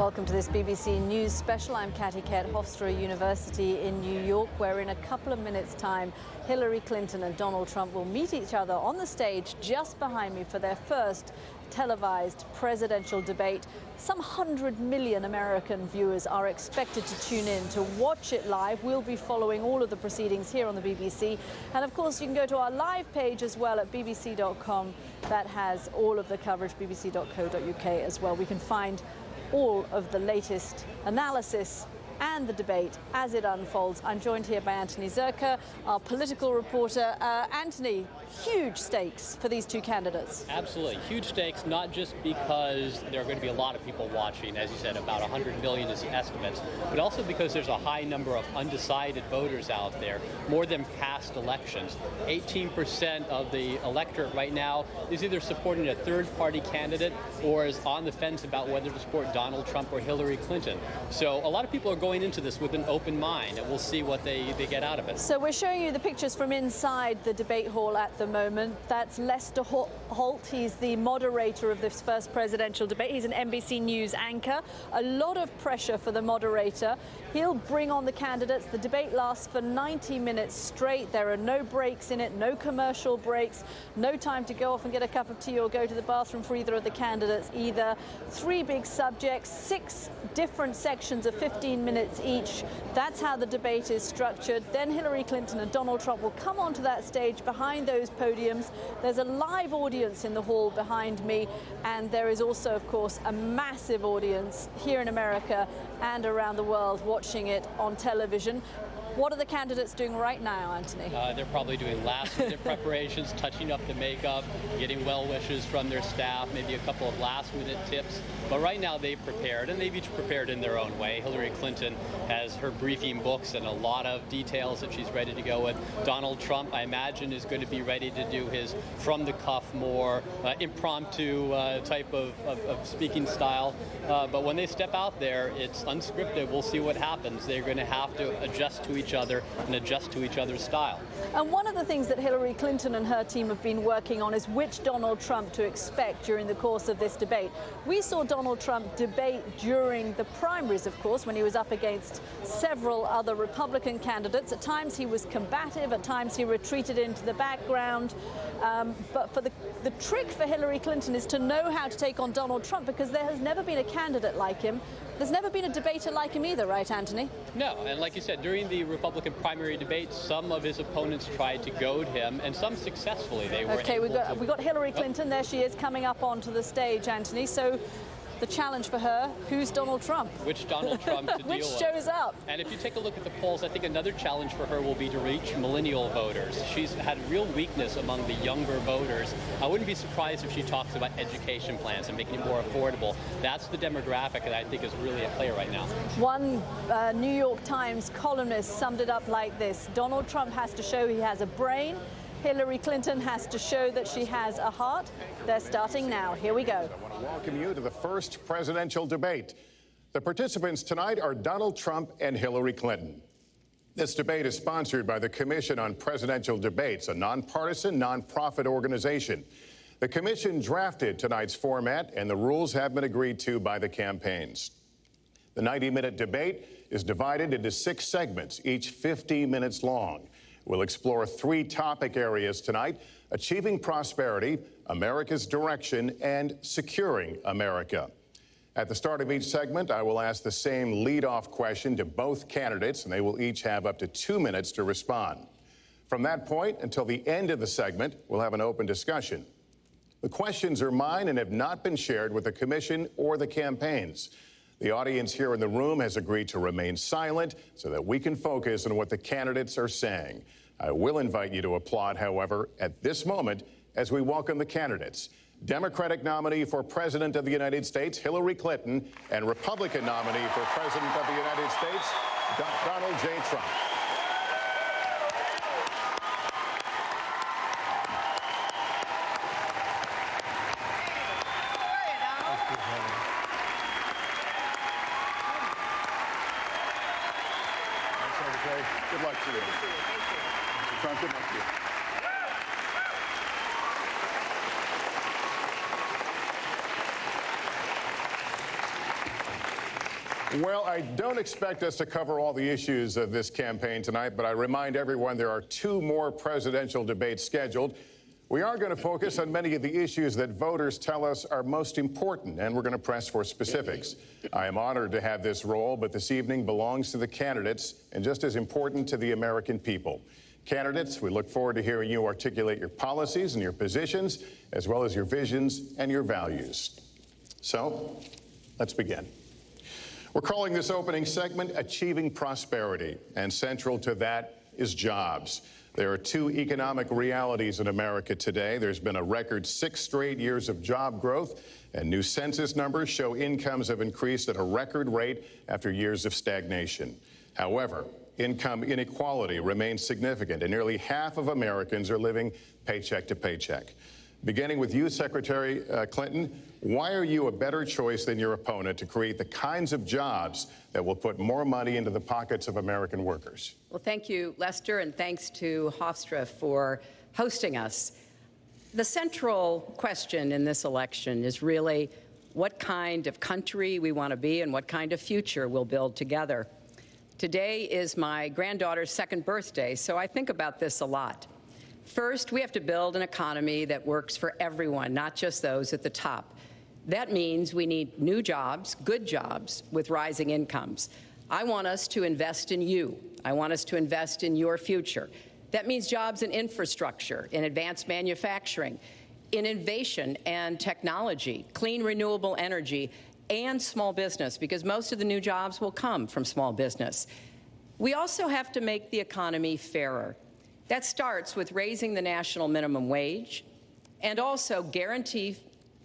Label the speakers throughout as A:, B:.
A: Welcome to this BBC News special. I'm Catty Kett, Hofstra University in New York, where in a couple of minutes' time, Hillary Clinton and Donald Trump will meet each other on the stage just behind me for their first televised presidential debate. Some 100 million American viewers are expected to tune in to watch it live. We'll be following all of the proceedings here on the BBC. And of course, you can go to our live page as well at bbc.com. That has all of the coverage, bbc.co.uk as well. We can find all of the latest analysis and the debate as it unfolds. I'm joined here by Anthony Zerka, our political reporter. Anthony, huge stakes for these two candidates.
B: Absolutely. Huge stakes, not just because there are going to be a lot of people watching, as you said, about 100 million is the estimates, but also because there's a high number of undecided voters out there, more than past elections. 18% of the electorate right now is either supporting a third-party candidate or is on the fence about whether to support Donald Trump or Hillary Clinton. So a lot of people are going into this with an open mind, and we'll see what they get out of it.
A: So we're showing you the pictures from inside the debate hall at the moment. That's Lester Holt. He's the moderator of this first presidential debate. He's an NBC News anchor. A lot of pressure for the moderator. He'll bring on the candidates. The debate lasts for 90 minutes straight. There are no breaks in it, no commercial breaks, no time to go off and get a cup of tea or go to the bathroom for either of the candidates either. 3 big subjects, 6 different sections of 15 minutes each. That's how the debate is structured. Then Hillary Clinton and Donald Trump will come onto that stage behind those podiums. There's a live audience in the hall behind me, and there is also, of course, a massive audience here in America and around the world watching it on television. What are the candidates doing right now, Anthony?
B: They're probably doing last-minute preparations, touching up the makeup, getting well wishes from their staff, maybe a couple of last-minute tips. But right now they've prepared, and they've each prepared in their own way. Hillary Clinton has her briefing books and a lot of details that she's ready to go with. Donald Trump, I imagine, is going to be ready to do his from-the-cuff, more impromptu type of speaking style. But when they step out there, it's unscripted. We'll see what happens. They're going to have to adjust to each other and adjust to each other's style.
A: And one of the things that Hillary Clinton and her team have been working on is which Donald Trump to expect during the course of this debate. We saw Donald Trump debate during the primaries, of course, when he was up against several other Republican candidates. At times he was combative, at times he retreated into the background. But for the trick for Hillary Clinton is to know how to take on Donald Trump, because there has never been a candidate like him. There's never been a debater like him either, right, Anthony?
B: No, and like you said, during the Republican primary debates, some of his opponents tried to goad him, and some successfully. They were
A: okay, we got Hillary Clinton. There she is coming up onto the stage, Anthony. So the challenge for her, who's Donald Trump?
B: Which Donald Trump to deal with.
A: Which shows up.
B: And if you take a look at the polls, I think another challenge for her will be to reach millennial voters. She's had real weakness among the younger voters. I wouldn't be surprised if she talks about education plans and making it more affordable. That's the demographic that I think is really at play right now.
A: One New York Times columnist summed it up like this: Donald Trump has to show he has a brain. Hillary Clinton has to show that she has a heart. They're starting now. Here we go.
C: I want to welcome you to the first presidential debate. The participants tonight are Donald Trump and Hillary Clinton. This debate is sponsored by the Commission on Presidential Debates, a nonpartisan, nonprofit organization. The commission drafted tonight's format, and the rules have been agreed to by the campaigns. The 90-minute debate is divided into 6 segments, each 50 minutes long. We'll explore 3 topic areas tonight: achieving prosperity, America's direction, and securing America. At the start of each segment, I will ask the same lead-off question to both candidates, and they will each have up to 2 minutes to respond. From that point until the end of the segment, we'll have an open discussion. The questions are mine and have not been shared with the commission or the campaigns. The audience here in the room has agreed to remain silent so that we can focus on what the candidates are saying. I will invite you to applaud, however, at this moment as we welcome the candidates. Democratic nominee for President of the United States, Hillary Clinton, and Republican nominee for President of the United States, Donald J. Trump. Good luck to you. Mr. Trump, good luck to you. Well, I don't expect us to cover all the issues of this campaign tonight, but I remind everyone there are 2 more presidential debates scheduled. We are going to focus on many of the issues that voters tell us are most important, and we're going to press for specifics. I am honored to have this role, but this evening belongs to the candidates and just as important to the American people. Candidates, we look forward to hearing you articulate your policies and your positions, as well as your visions and your values. So, let's begin. We're calling this opening segment Achieving Prosperity, and central to that is jobs. There are 2 economic realities in America today. There's been a record 6 straight years of job growth, and new census numbers show incomes have increased at a record rate after years of stagnation. However, income inequality remains significant, and nearly half of Americans are living paycheck to paycheck. Beginning with you, Secretary Clinton, why are you a better choice than your opponent to create the kinds of jobs that will put more money into the pockets of American workers?
D: Well, thank you, Lester, and thanks to Hofstra for hosting us. The central question in this election is really what kind of country we want to be and what kind of future we'll build together. Today is my granddaughter's 2nd birthday, so I think about this a lot. First, we have to build an economy that works for everyone, not just those at the top. That means we need new jobs, good jobs, with rising incomes. I want us to invest in you. I want us to invest in your future. That means jobs in infrastructure, in advanced manufacturing, in innovation and technology, clean renewable energy, and small business, because most of the new jobs will come from small business. We also have to make the economy fairer. That starts with raising the national minimum wage and also guarantee,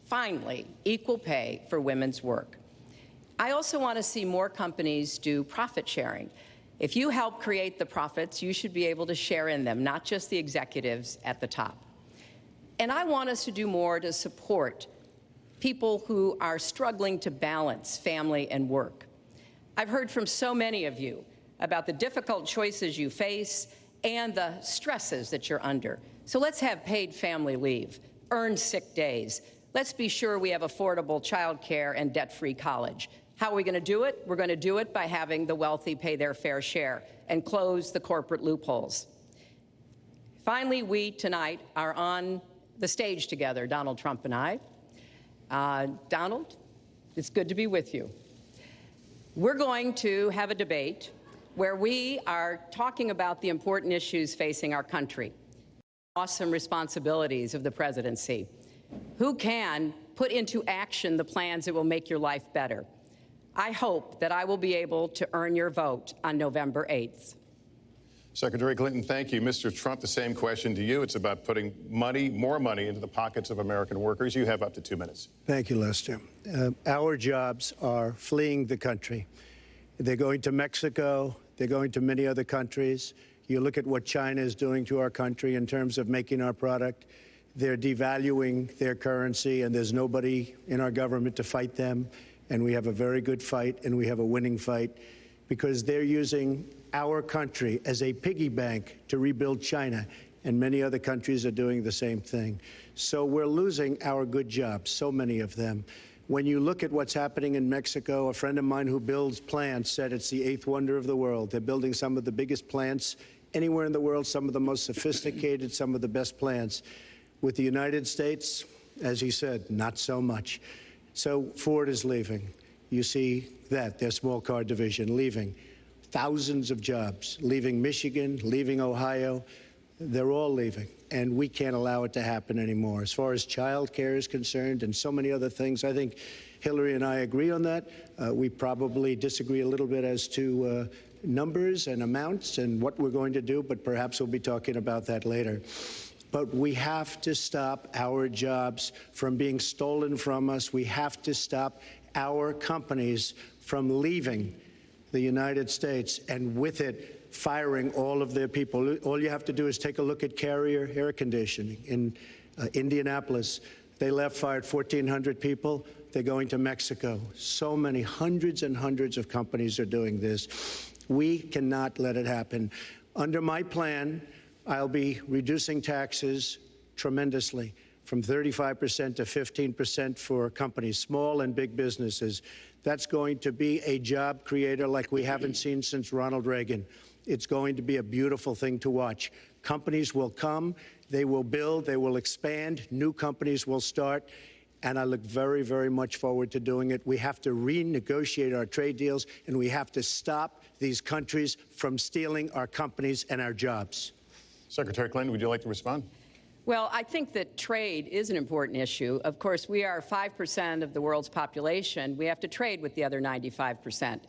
D: finally, equal pay for women's work. I also want to see more companies do profit sharing. If you help create the profits, you should be able to share in them, not just the executives at the top. And I want us to do more to support people who are struggling to balance family and work. I've heard from so many of you about the difficult choices you face and the stresses that you're under. So let's have paid family leave, earned sick days. Let's be sure we have affordable child care and debt-free college. How are we going to do it? We're going to do it by having the wealthy pay their fair share and close the corporate loopholes. Finally, we tonight are on the stage together, Donald Trump and I. Donald, it's good to be with you. We're going to have a debate where we are talking about the important issues facing our country, awesome responsibilities of the presidency, who can put into action the plans that will make your life better. I hope that I will be able to earn your vote on November 8th.
C: Secretary Clinton, thank you. Mr. Trump, the same question to you. It's about putting money, more money, into the pockets of American workers. You have up to 2 minutes.
E: Thank you, Lester. Our jobs are fleeing the country. They're going to Mexico. They're going to many other countries. You look at what China is doing to our country in terms of making our product. They're devaluing their currency, and there's nobody in our government to fight them. And we have a very good fight, and we have a winning fight, because they're using our country as a piggy bank to rebuild China, and many other countries are doing the same thing. So we're losing our good jobs, so many of them. When you look at what's happening in Mexico, a friend of mine who builds plants said it's the 8th wonder of the world. They're building some of the biggest plants anywhere in the world, some of the most sophisticated, some of the best plants. With the United States, as he said, not so much. So Ford is leaving. You see that, their small car division leaving. Thousands of jobs, leaving Michigan, leaving Ohio. They're all leaving, and we can't allow it to happen anymore. As far as child care is concerned and so many other things, I think Hillary and I agree on that. We probably disagree a little bit as to numbers and amounts and what we're going to do, but perhaps we'll be talking about that later. But we have to stop our jobs from being stolen from us. We have to stop our companies from leaving the United States, and with it, firing all of their people. All you have to do is take a look at Carrier Air Conditioning in Indianapolis. They left, fired 1,400 people. They're going to Mexico. So many, hundreds and hundreds of companies are doing this. We cannot let it happen. Under my plan, I'll be reducing taxes tremendously, from 35% to 15% for companies, small and big businesses. That's going to be a job creator like we haven't seen since Ronald Reagan. It's going to be a beautiful thing to watch. Companies will come, they will build, they will expand, new companies will start, and I look very, very much forward to doing it. We have to renegotiate our trade deals, and we have to stop these countries from stealing our companies and our jobs.
C: Secretary Clinton, would you like to respond?
D: Well, I think that trade is an important issue. Of course, we are 5% of the world's population. We have to trade with the other 95%.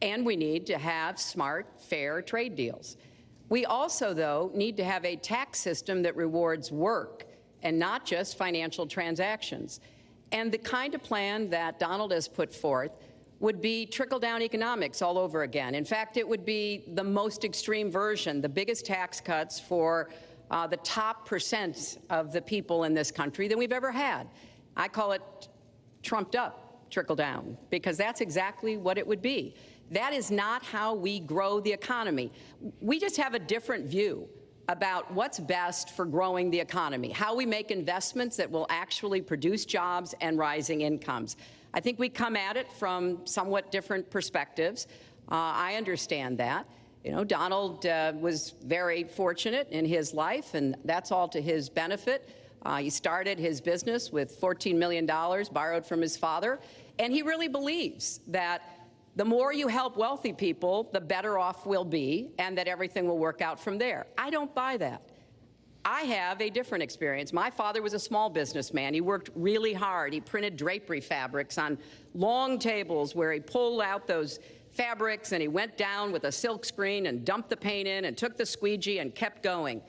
D: And we need to have smart, fair trade deals. We also, though, need to have a tax system that rewards work and not just financial transactions. And the kind of plan that Donald has put forth would be trickle-down economics all over again. In fact, it would be the most extreme version, the biggest tax cuts for the top percent of the people in this country than we've ever had. I call it trumped up trickle-down, because that's exactly what it would be. That is not how we grow the economy. We just have a different view about what's best for growing the economy, how we make investments that will actually produce jobs and rising incomes. I think we come at it from somewhat different perspectives. I understand that. You know, Donald was very fortunate in his life, and that's all to his benefit. He started his business with $14 million borrowed from his father, and he really believes that the more you help wealthy people, the better off we'll be, and that everything will work out from there. I don't buy that. I have a different experience. My father was a small businessman. He worked really hard. He printed drapery fabrics on long tables where he pulled out those fabrics and he went down with a silk screen and dumped the paint in and took the squeegee and kept going.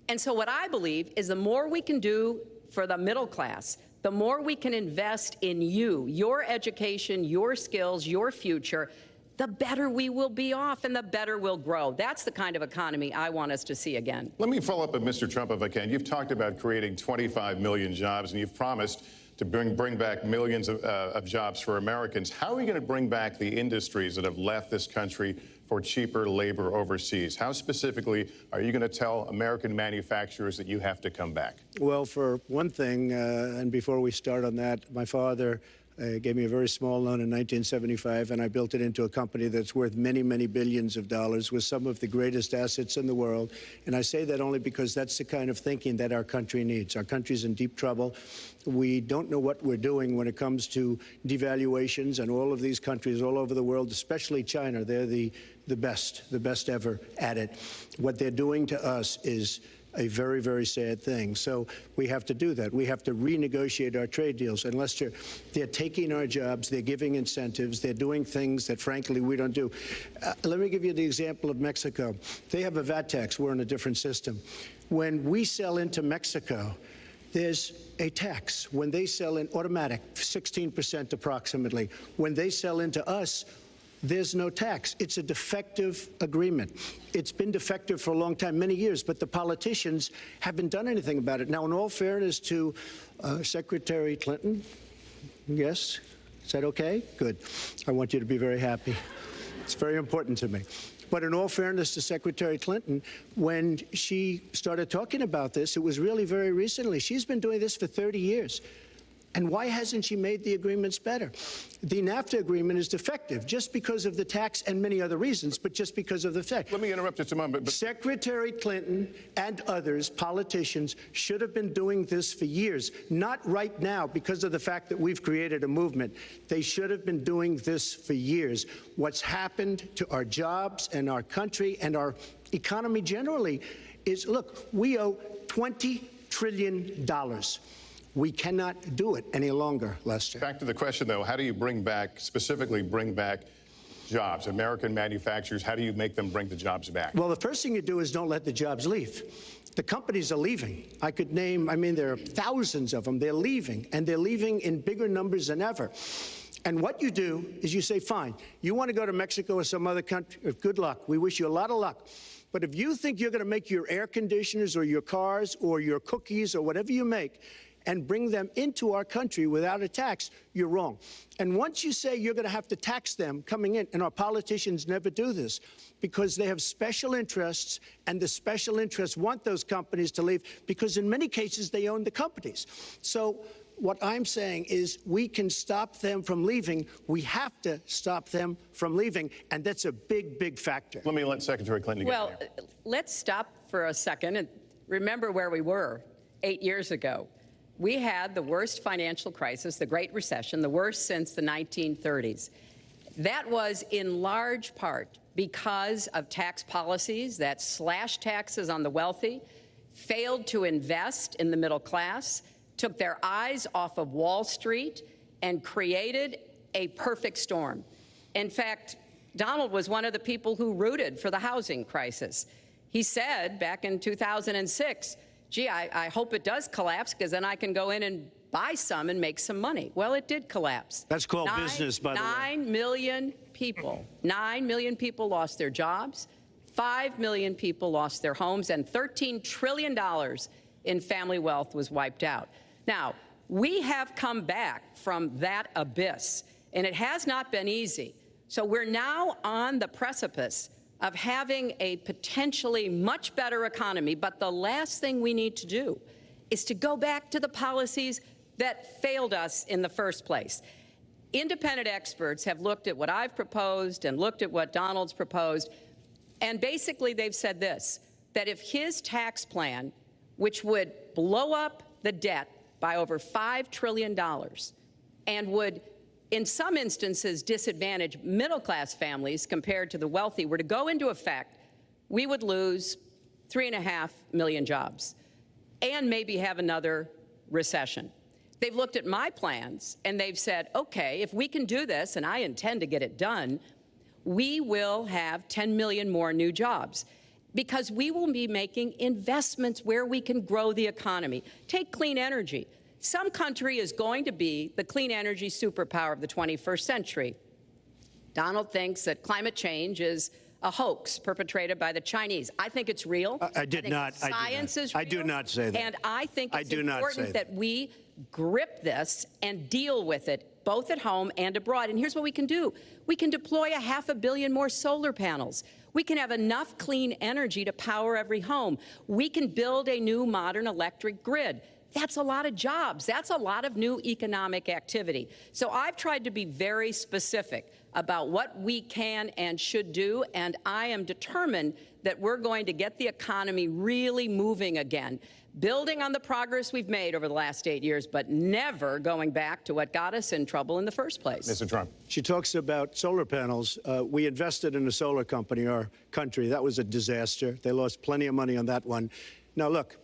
D: And so what I believe is the more we can do for the middle class, the more we can invest in you, your education, your skills, your future, the better we will be off and the better we'll grow. That's the kind of economy I want us to see again.
C: Let me follow up with Mr. Trump, if I can. You've talked about creating 25 million jobs, and you've promised to bring back millions of jobs for Americans. How are you going to bring back the industries that have left this country for cheaper labor overseas? How specifically are you going to tell American manufacturers that you have to come back?
E: Well, for one thing, and before we start on that, my father gave me a very small loan in 1975, and I built it into a company that's worth many, many billions of dollars with some of the greatest assets in the world. And I say that only because that's the kind of thinking that our country needs. Our country's in deep trouble. We don't know what we're doing when it comes to devaluations, and all of these countries all over the world, especially China, they're the best ever at it. What they're doing to us is a very, very sad thing. So we have to do that. We have to renegotiate our trade deals. And Lester, they're taking our jobs, they're giving incentives, they're doing things that, frankly, we don't do. Let me give you the example of Mexico. They have a VAT tax. We're in a different system. When we sell into Mexico, there's a tax. When they sell in, automatic, 16% approximately. When they sell into us, there's no tax. It's a defective agreement. It's been defective for a long time, many years, but the politicians haven't done anything about it. Now, in all fairness to Secretary Clinton, yes, is that okay? Good. I want you to be very happy. It's very important to me. But in all fairness to Secretary Clinton, when she started talking about this, it was really very recently. She's been doing this for 30 years. And why hasn't she made the agreements better? The NAFTA agreement is defective just because of the tax and many other reasons, but just because of the fact.
C: Let me interrupt just a moment. But
E: Secretary Clinton and others, politicians, should have been doing this for years, not right now because of the fact that we've created a movement. They should have been doing this for years. What's happened to our jobs and our country and our economy generally is, look, we owe $20 trillion. We cannot do it any longer, Lester.
C: Back to the question, though, how do you specifically bring back jobs? American manufacturers, how do you make them bring the jobs back?
E: Well, the first thing you do is don't let the jobs leave. The companies are leaving. I could name, there are thousands of them. They're leaving, and they're leaving in bigger numbers than ever. And what you do is you say, fine, you want to go to Mexico or some other country, good luck. We wish you a lot of luck. But if you think you're going to make your air conditioners or your cars or your cookies or whatever you make and bring them into our country without a tax, you're wrong. And once you say you're going to have to tax them coming in, and our politicians never do this because they have special interests, and the special interests want those companies to leave because in many cases they own the companies. So What I'm saying is we can stop them from leaving. We have to stop them from leaving, and that's a big, big factor.
C: Let me let Secretary Clinton get in
D: Well,
C: here.
D: let's stop for a second and remember where we were 8 years ago. We had the worst financial crisis, the Great Recession, the worst since the 1930s. That was in large part because of tax policies that slashed taxes on the wealthy, failed to invest in the middle class, took their eyes off of Wall Street, and created a perfect storm. In fact, Donald was one of the people who rooted for the housing crisis. He said back in 2006, gee, I hope it does collapse because then I can go in and buy some and make some money. Well, it did collapse.
E: That's called business, by the way.
D: 9 million people lost their jobs. 5 million people lost their homes, and $13 trillion in family wealth was wiped out. Now, we have come back from that abyss, and it has not been easy. So we're now on the precipice of having a potentially much better economy, but the last thing we need to do is to go back to the policies that failed us in the first place. Independent experts have looked at what I've proposed and looked at what Donald's proposed, and basically they've said this, that if his tax plan, which would blow up the debt by over $5 trillion and would, in some instances, disadvantage middle-class families compared to the wealthy, were to go into effect, we would lose 3.5 million jobs and maybe have another recession. They've looked at my plans and they've said, okay, if we can do this, and I intend to get it done, we will have 10 million more new jobs because we will be making investments where we can grow the economy. Take clean energy. Some country is going to be the clean energy superpower of the 21st century. Donald thinks that climate change is a hoax perpetrated by the Chinese. I think it's real.
E: I did not.
D: Science is real.
E: I do not say that.
D: And I think it's
E: important
D: important that we grip this and deal with it both at home and abroad. And here's what we can do. We can deploy 500 million more solar panels. We can have enough clean energy to power every home. We can build a new modern electric grid. That's a lot of jobs. That's a lot of new economic activity. So I've tried to be very specific about what we can and should do, and I am determined that we're going to get the economy really moving again, building on the progress we've made over the last 8 years, but never going back to what got us in trouble in the first place.
C: Mr. Trump.
E: She talks about solar panels. We invested in a solar company, our country. That was a disaster. They lost plenty of money on that one. Now, look,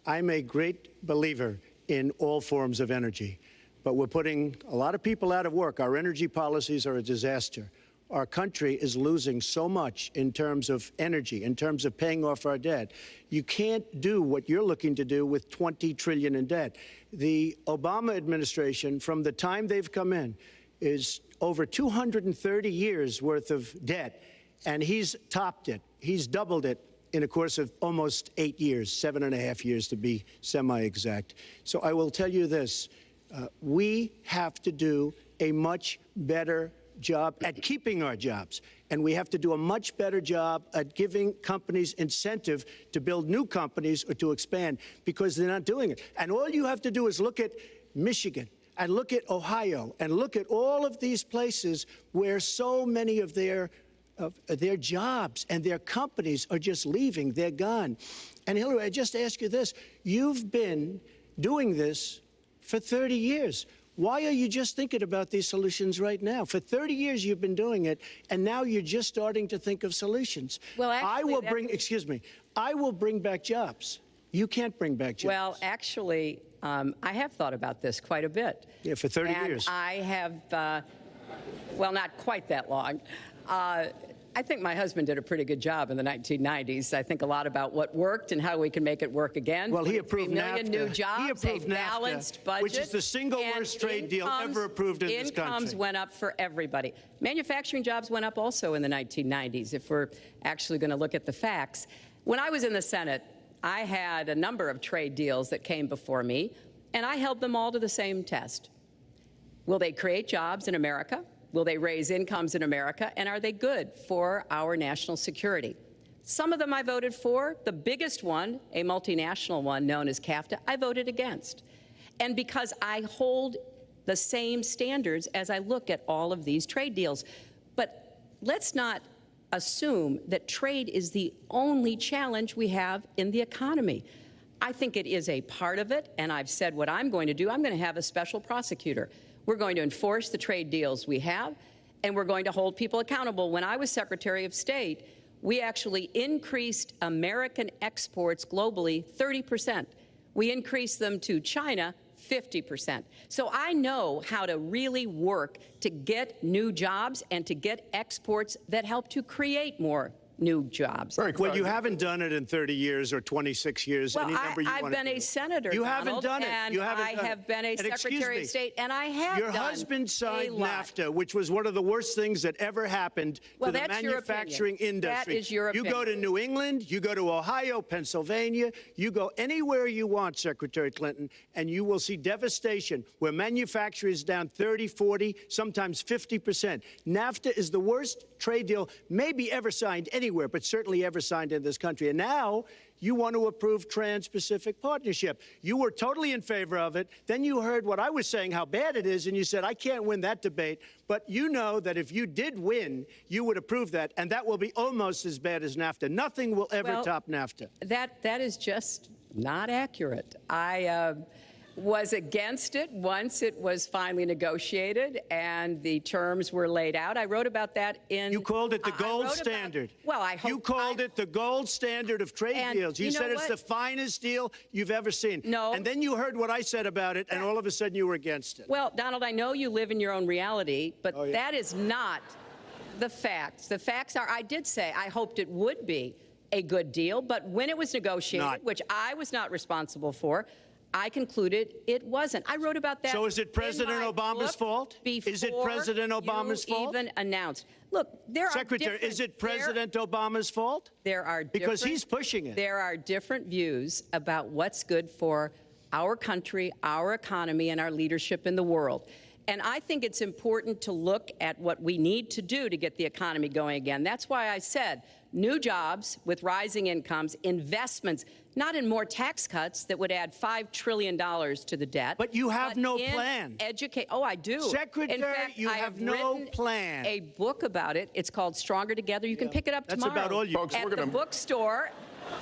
E: I'm a great believer in all forms of energy, but we're putting a lot of people out of work. Our energy policies are a disaster. Our country is losing so much in terms of energy, in terms of paying off our debt. You can't do what you're looking to do with $20 trillion in debt. The Obama administration, from the time they've come in, is over 230 years worth of debt, and he's topped it. He's doubled it in a course of almost 8 years, 7.5 years to be semi-exact. So I will tell you this, we have to do a much better job at keeping our jobs, and we have to do a much better job at giving companies incentive to build new companies or to expand, because they're not doing it. And all you have to do is look at Michigan and look at Ohio and look at all of these places where so many of their jobs and their companies are just leaving. They're gone. And Hillary, I just ask you this. You've been doing this for 30 years. Why are you just thinking about these solutions right now? For 30 years you've been doing it, and now you're just starting to think of solutions.
D: Well, actually,
E: I will bring back jobs. You can't bring back jobs.
D: Well, actually, I have thought about this quite a bit.
E: Yeah, for 30
D: and
E: years.
D: I have, well, not quite that long. I think my husband did a pretty good job in the 1990s. I think a lot about what worked and how we can make it work again.
E: Well, he approved
D: 3 million
E: NAFTA.
D: new jobs,
E: He approved
D: a balanced
E: NAFTA,
D: budget,
E: which is the single worst trade deal ever approved in this country.
D: Incomes went up for everybody. Manufacturing jobs went up also in the 1990s, if we're actually going to look at the facts. When I was in the Senate, I had a number of trade deals that came before me, and I held them all to the same test. Will they create jobs in America? Will they raise incomes in America? And are they good for our national security? Some of them I voted for. The biggest one, a multinational one known as CAFTA, I voted against. and because I hold the same standards as I look at all of these trade deals. But let's not assume that trade is the only challenge we have in the economy. I think it is a part of it, and I've said what I'm going to do. I'm going to have a special prosecutor. We're going to enforce the trade deals we have, and we're going to hold people accountable. When I was Secretary of State, we actually increased American exports globally 30%. We increased them to China 50%. So I know how to really work to get new jobs and to get exports that help to create more new jobs.
E: Well, you haven't done it in 30 years or 26 years.
D: Well,
E: any number you
D: I've
E: want
D: been
E: to
D: a senator,
E: You
D: Donald,
E: haven't done it.
D: And
E: you haven't
D: I
E: done
D: have
E: it.
D: been a Secretary of State, and I have
E: Your
D: done
E: husband signed
D: a lot.
E: NAFTA, which was one of the worst things that ever happened
D: Well,
E: to the
D: that's your
E: manufacturing
D: opinion.
E: industry.
D: That is your
E: You go to
D: opinion.
E: New England, you go to Ohio, Pennsylvania, you go anywhere you want, Secretary Clinton, and you will see devastation where manufacturing is down 30, 40, sometimes 50%. NAFTA is the worst trade deal maybe ever signed anywhere, but certainly ever signed in this country. And now you want to approve Trans-Pacific Partnership. You were totally in favor of it. Then you heard what I was saying, how bad it is, and you said, I can't win that debate. But you know that if you did win, you would approve that, and that will be almost as bad as NAFTA. Nothing will ever top NAFTA.
D: That is just not accurate. I was against it once it was finally negotiated and the terms were laid out. I wrote about that in...
E: You called it the gold standard.
D: Well, I hope...
E: You called it the gold standard of trade deals. You said it's the finest deal you've ever seen.
D: No.
E: And then you heard what I said about it, and all of a sudden you were against it.
D: Well, Donald, I know you live in your own reality, but that is not the facts. The facts are, I did say I hoped it would be a good deal, but when it was negotiated, which I was not responsible for, I concluded it wasn't. I wrote about that.
E: So is it President Obama's fault? Is it President Obama's fault?
D: Even announced. Look, there
E: Secretary,
D: are different,
E: is it President Obama's fault?
D: There are
E: because he's pushing it.
D: There are different views about what's good for our country, our economy, and our leadership in the world. And I think it's important to look at what we need to do to get the economy going again. That's why I said new jobs with rising incomes, investments, not in more tax cuts that would add $5 trillion to the debt.
E: But you have no plan.
D: Oh, I do.
E: Secretary,
D: in fact,
E: you
D: I
E: have no
D: written
E: plan.
D: A book about it. It's called Stronger Together. You can pick it up tomorrow.
E: That's about all you...
C: Folks,
D: at the bookstore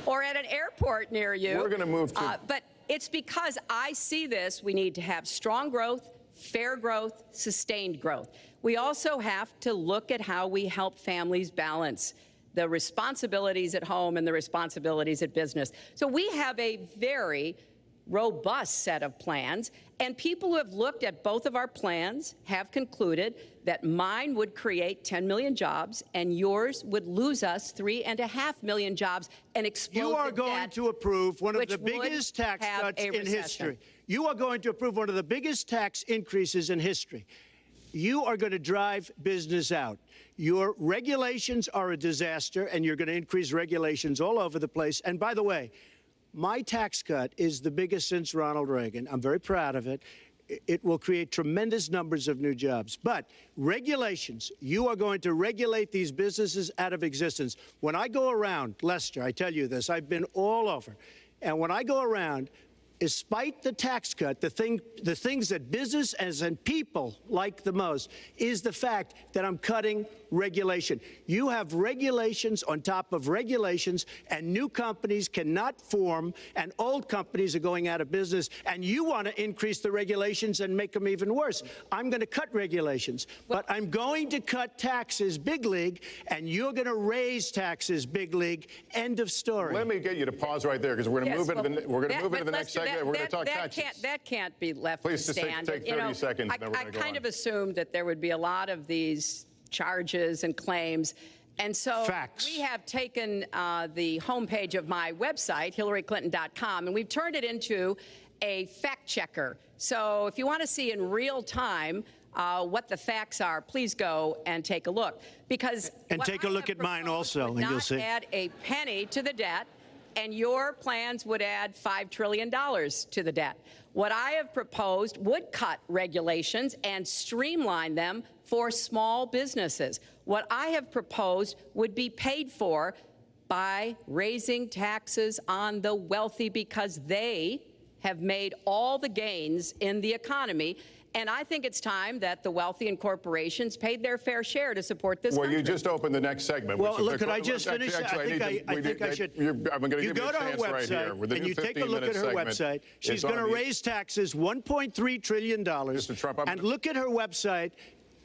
D: or at an airport near you.
C: We're going to move to...
D: But it's because I see this. We need to have strong growth, fair growth, sustained growth. We also have to look at how we help families balance the responsibilities at home and the responsibilities at business. So we have a very robust set of plans, and people who have looked at both of our plans have concluded that mine would create 10 million jobs and yours would lose us 3.5 million jobs and explode
E: You are
D: the
E: going
D: debt,
E: to approve one of
D: which
E: the biggest
D: would
E: tax
D: have
E: cuts
D: a
E: in
D: recession.
E: history. You are going to approve one of the biggest tax increases in history. You are going to drive business out. Your regulations are a disaster, and you're going to increase regulations all over the place. And by the way, my tax cut is the biggest since Ronald Reagan. I'm very proud of it. It will create tremendous numbers of new jobs. But regulations, you are going to regulate these businesses out of existence. When I go around, Lester, I tell you this, I've been all over. And when I go around, despite the tax cut, the things that businesses and people like the most is the fact that I'm cutting regulation. You have regulations on top of regulations, and new companies cannot form, and old companies are going out of business, and you want to increase the regulations and make them even worse. I'm going to cut regulations, but I'm going to cut taxes big league, and you're going to raise taxes big league. End of story.
C: Let me get you to pause right there, because we're going to move into the next segment. We're going to talk taxes.
D: That can't be left
C: Please
D: to
C: just
D: stand.
C: take 30 seconds, and then we're
D: I
C: going to go
D: kind
C: on.
D: of assumed that there would be a lot of these charges and claims. And so we have taken the homepage of my website, HillaryClinton.com, and we've turned it into a fact checker. So if you want to see in real time what the facts are, please go and take a look. Because
E: take a look at mine also, and you'll see.
D: Not add a penny to the debt, and your plans would add $5 trillion to the debt. What I have proposed would cut regulations and streamline them for small businesses. What I have proposed would be paid for by raising taxes on the wealthy, because they have made all the gains in the economy. And I think it's time that the wealthy and corporations paid their fair share to support this country.
C: Well, you just opened the next segment.
E: Well,
C: which is
E: look, could I just finish? I think I should.
C: I'm going to give you a chance right here.
E: And you take a look at her website. She's going to raise taxes $1.3 trillion.
C: Mr. Trump,
E: and look at her website.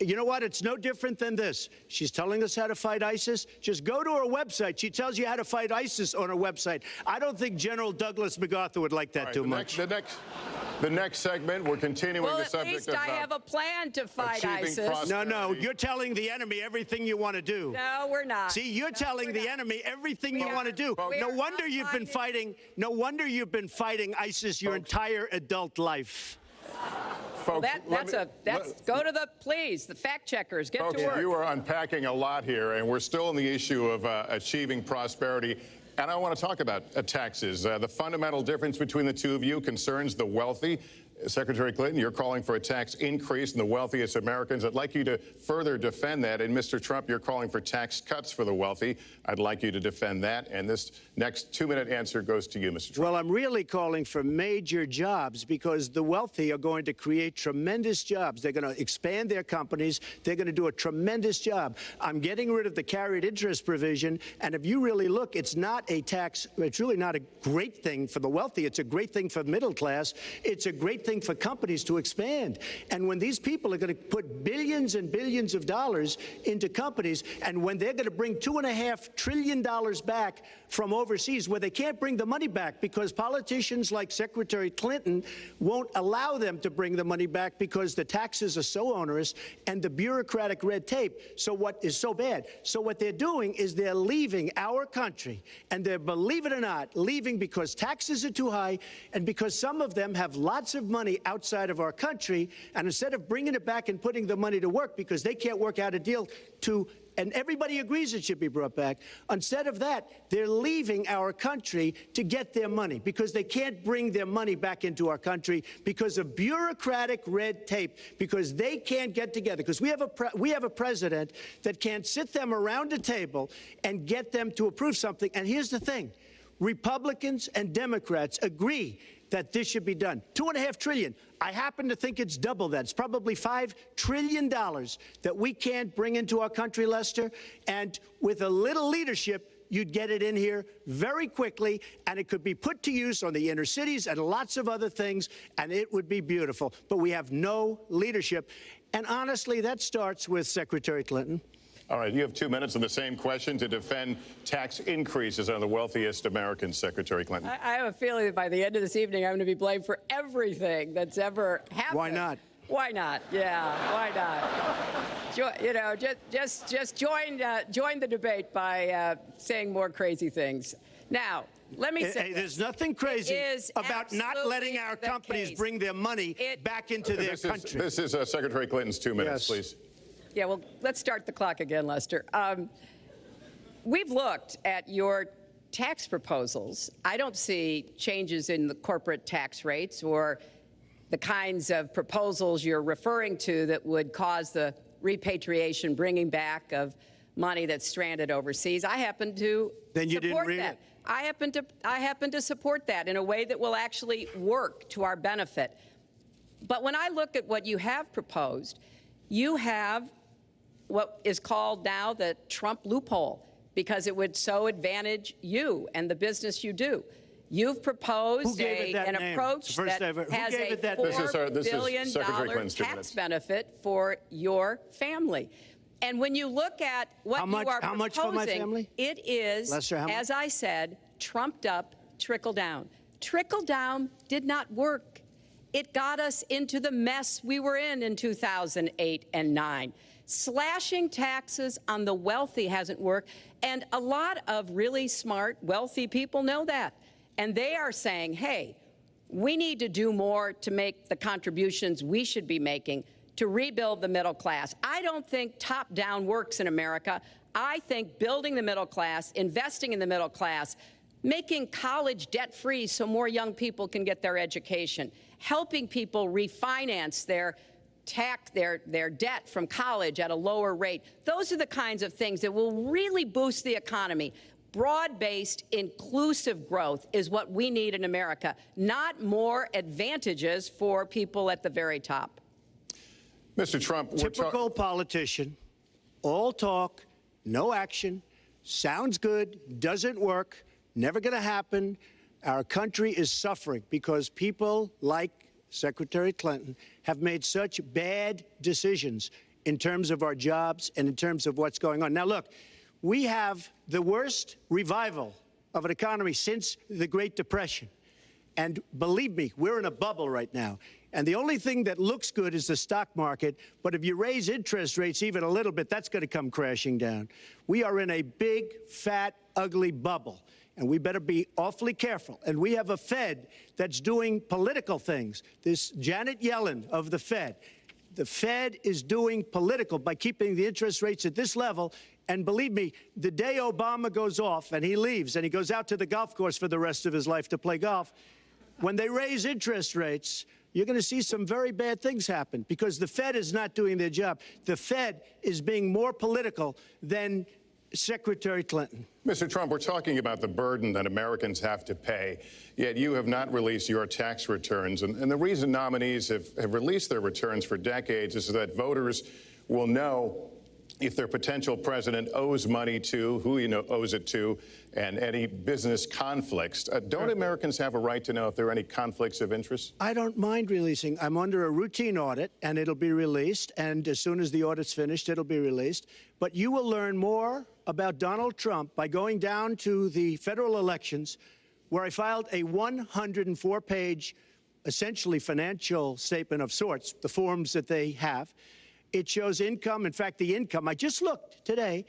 E: You know what? It's no different than this. She's telling us how to fight ISIS. Just go to her website. She tells you how to fight ISIS on her website. I don't think General Douglas MacArthur would like that too much.
C: The next segment, we're continuing
D: well,
C: the subject
D: of... Well, at least I have a plan to fight ISIS.
E: No, you're telling the enemy everything you want to do.
D: No, we're not.
E: See, you're telling the enry everything you want to do. No wonder you've been fighting. No wonder you've been fighting ISIS your entire adult life.
D: Folks, go to the fact checkers, get to work.
C: You are unpacking a lot here, and we're still on the issue of achieving prosperity. And I want to talk about taxes. The fundamental difference between the two of you concerns the wealthy. Secretary Clinton, you're calling for a tax increase in the wealthiest Americans. I'd like you to further defend that. And Mr. Trump, you're calling for tax cuts for the wealthy. I'd like you to defend that. And this next 2-minute answer goes to you, Mr. Trump.
E: Well, I'm really calling for major jobs because the wealthy are going to create tremendous jobs. They're going to expand their companies. They're going to do a tremendous job. I'm getting rid of the carried interest provision. And if you really look, it's not a tax. It's really not a great thing for the wealthy. It's a great thing for the middle class. It's a great thing for companies to expand. And when these people are going to put billions and billions of dollars into companies, and when they're going to bring $2.5 trillion back from overseas, where they can't bring the money back because politicians like Secretary Clinton won't allow them to bring the money back because the taxes are so onerous and the bureaucratic red tape. So what is so bad? So what they're doing is they're leaving our country, and they're, believe it or not, leaving because taxes are too high and because some of them have lots of money outside of our country, and instead of bringing it back and putting the money to work because they can't work out a deal to, and everybody agrees it should be brought back, instead of that, they're leaving our country to get their money because they can't bring their money back into our country because of bureaucratic red tape, because they can't get together, because we have a president that can't sit them around a table and get them to approve something. And here's the thing. Republicans and Democrats agree that this should be done. $2.5 trillion. I happen to think it's double that. It's probably $5 trillion that we can't bring into our country, Lester. And with a little leadership, you'd get it in here very quickly, and it could be put to use on the inner cities and lots of other things, and it would be beautiful. But we have no leadership. And honestly, that starts with Secretary Clinton.
C: All right, you have 2 minutes on the same question to defend tax increases on the wealthiest Americans, Secretary Clinton.
D: I have a feeling that by the end of this evening, I'm going to be blamed for everything that's ever happened.
E: Why not?
D: Why not? Yeah, why not? You know, just join the debate by saying more crazy things. Now, let me say,
E: there's nothing crazy about not letting our companies bring their money back into their country.
C: This is Secretary Clinton's 2 minutes, please.
D: Yeah, well, let's start the clock again, Lester. We've looked at your tax proposals. I don't see changes in the corporate tax rates or the kinds of proposals you're referring to that would cause the repatriation, bringing back of money that's stranded overseas. I happen to support that. I happen to support that in a way that will actually work to our benefit. But when I look at what you have proposed, you have what is called now the Trump loophole, because it would so advantage you and the business you do. You've proposed an approach that has a $4 billion tax benefit for your family. And when you look at what you are proposing,
E: much for my family?
D: It is,
E: Lester,
D: as I said, trumped up trickle down. Trickle down did not work. It got us into the mess we were in 2008 and 9. Slashing taxes on the wealthy hasn't worked, and a lot of really smart, wealthy people know that. And they are saying, hey, we need to do more to make the contributions we should be making to rebuild the middle class. I don't think top-down works in America. I think building the middle class, investing in the middle class, making college debt-free so more young people can get their education, helping people refinance their debt from college at a lower rate. Those are the kinds of things that will really boost the economy. Broad-based, inclusive growth is what we need in America, not more advantages for people at the very top.
C: Mr. Trump,
E: typical politician, all talk, no action, sounds good, doesn't work, never going to happen. Our country is suffering because people like Secretary Clinton have made such bad decisions in terms of our jobs and in terms of what's going on. Now, look, we have the worst revival of an economy since the Great Depression. And believe me, we're in a bubble right now. And the only thing that looks good is the stock market. But if you raise interest rates even a little bit, that's going to come crashing down. We are in a big, fat, ugly bubble. And we better be awfully careful. And we have a Fed that's doing political things. This Janet Yellen of the Fed is doing political by keeping the interest rates at this level. And believe me, the day Obama goes off and he leaves and he goes out to the golf course for the rest of his life to play golf, when they raise interest rates, you're going to see some very bad things happen because the Fed is not doing their job. The Fed is being more political than Secretary Clinton.
C: Mr. Trump, we're talking about the burden that Americans have to pay, yet you have not released your tax returns. And the reason nominees have released their returns for decades is so that voters will know if their potential president owes money to, who he owes it to, and any business conflicts. Don't Americans have a right to know if there are any conflicts of interest?
E: I don't mind releasing. I'm under a routine audit, and it'll be released. And as soon as the audit's finished, it'll be released. But you will learn more about Donald Trump by going down to the federal elections, where I filed a 104-page, essentially financial statement of sorts, the forms that they have. It shows income. In fact, the income, I just looked today,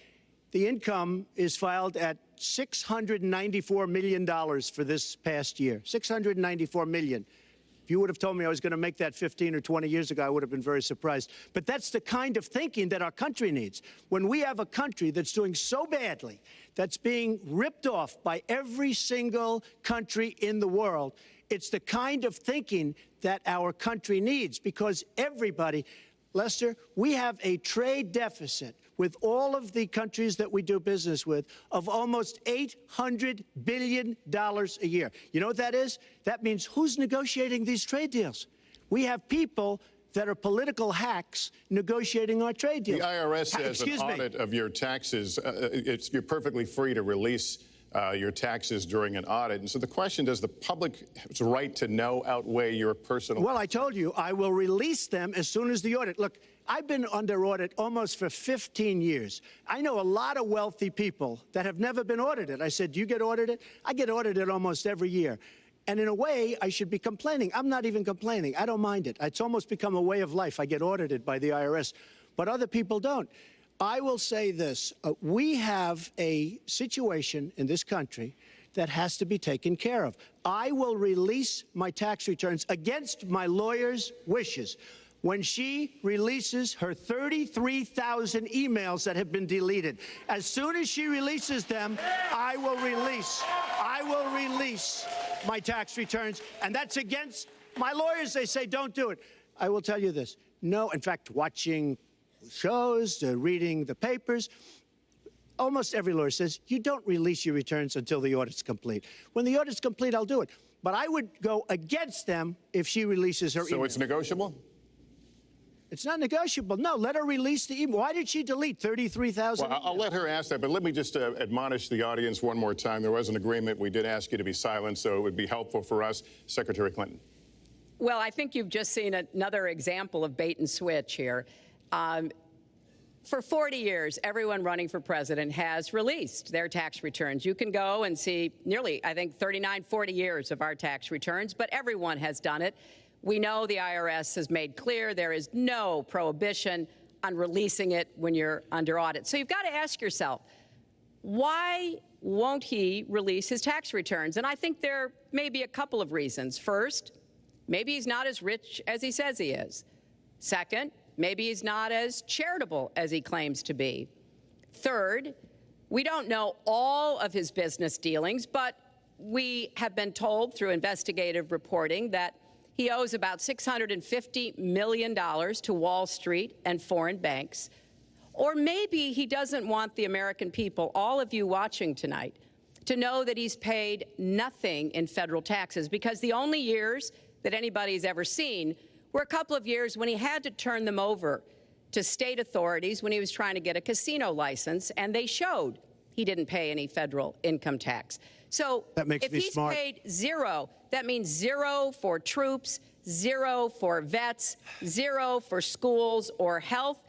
E: the income is filed at $694 million for this past year. $694 million. If you would have told me I was going to make that 15 or 20 years ago, I would have been very surprised. But that's the kind of thinking that our country needs. When we have a country that's doing so badly, that's being ripped off by every single country in the world, it's the kind of thinking that our country needs because everybody, Lester, we have a trade deficit with all of the countries that we do business with of almost $800 billion a year. You know what that is? That means who's negotiating these trade deals? We have people that are political hacks negotiating our trade deals.
C: The IRS says an audit of your taxes, you're perfectly free to release your taxes during an audit. And so the question, does the public's right to know outweigh your personal?
E: Well, I told you, I will release them as soon as the audit. Look, I've been under audit almost for 15 years. I know a lot of wealthy people that have never been audited. I said, do you get audited? I get audited almost every year. And in a way, I should be complaining. I'm not even complaining. I don't mind it. It's almost become a way of life. I get audited by the IRS, but other people don't. I will say this. We have a situation in this country that has to be taken care of. I will release my tax returns against my lawyer's wishes. When she releases her 33,000 emails that have been deleted, as soon as she releases them, I will release my tax returns. And that's against my lawyers. They say, don't do it. I will tell you this. No, in fact, watching shows, reading the papers, almost every lawyer says, you don't release your returns until the audit's complete. When the audit's complete, I'll do it. But I would go against them if she releases her email.
C: So it's negotiable?
E: It's not negotiable. No, let her release the email. Why did she delete 33,000?
C: Well, I'll let her ask that, but let me just admonish the audience one more time. There was an agreement. We did ask you to be silent, so it would be helpful for us. Secretary Clinton.
D: Well, I think you've just seen another example of bait and switch here. For 40 years, everyone running for president has released their tax returns. You can go and see nearly, I think, 39, 40 years of our tax returns, but everyone has done it. We know the IRS has made clear there is no prohibition on releasing it when you're under audit. So you've got to ask yourself, why won't he release his tax returns? And I think there may be a couple of reasons. First, maybe he's not as rich as he says he is. Second, maybe he's not as charitable as he claims to be. Third, we don't know all of his business dealings, but we have been told through investigative reporting that he owes about $650 million to Wall Street and foreign banks. Or maybe he doesn't want the American people, all of you watching tonight, to know that he's paid nothing in federal taxes, because the only years that anybody's ever seen were a couple of years when he had to turn them over to state authorities when he was trying to get a casino license, and they showed he didn't pay any federal income tax. So if he's paid zero, that means zero for troops, zero for vets, zero for schools or health.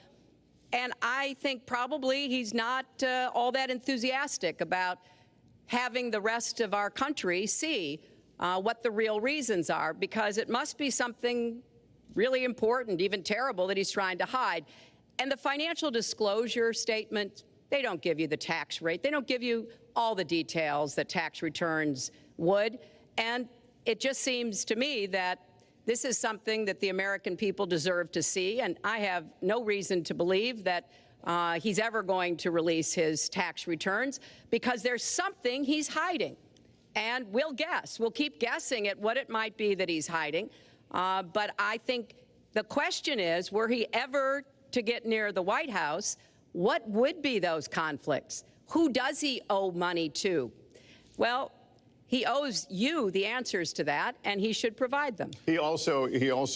D: And I think probably he's not all that enthusiastic about having the rest of our country see what the real reasons are, because it must be something really important, even terrible, that he's trying to hide. And the financial disclosure statement, they don't give you the tax rate. They don't give you all the details that tax returns would. And it just seems to me that this is something that the American people deserve to see. And I have no reason to believe that he's ever going to release his tax returns, because there's something he's hiding. And we'll guess. We'll keep guessing at what it might be that he's hiding. But I think the question is, were he ever to get near the White House, what would be those conflicts? Who does he owe money to? Well, he owes you the answers to that, and he should provide them. He also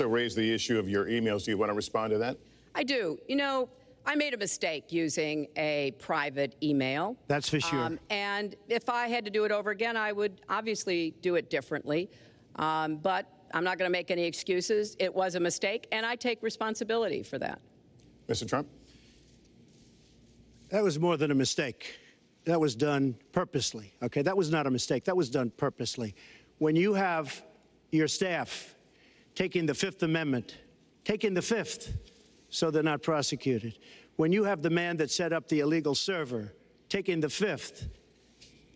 C: raised the issue of your emails. Do you want to respond to that?
D: I do. You know, I made a mistake using a private email.
E: That's for sure.
D: And if I had to do it over again, I would obviously do it differently. But I'm not going to make any excuses. It was a mistake, and I take responsibility for that.
C: Mr. Trump?
E: That was more than a mistake. That was done purposely, okay? That was not a mistake. That was done purposely. When you have your staff taking the Fifth Amendment, taking the Fifth, so they're not prosecuted. When you have the man that set up the illegal server taking the Fifth,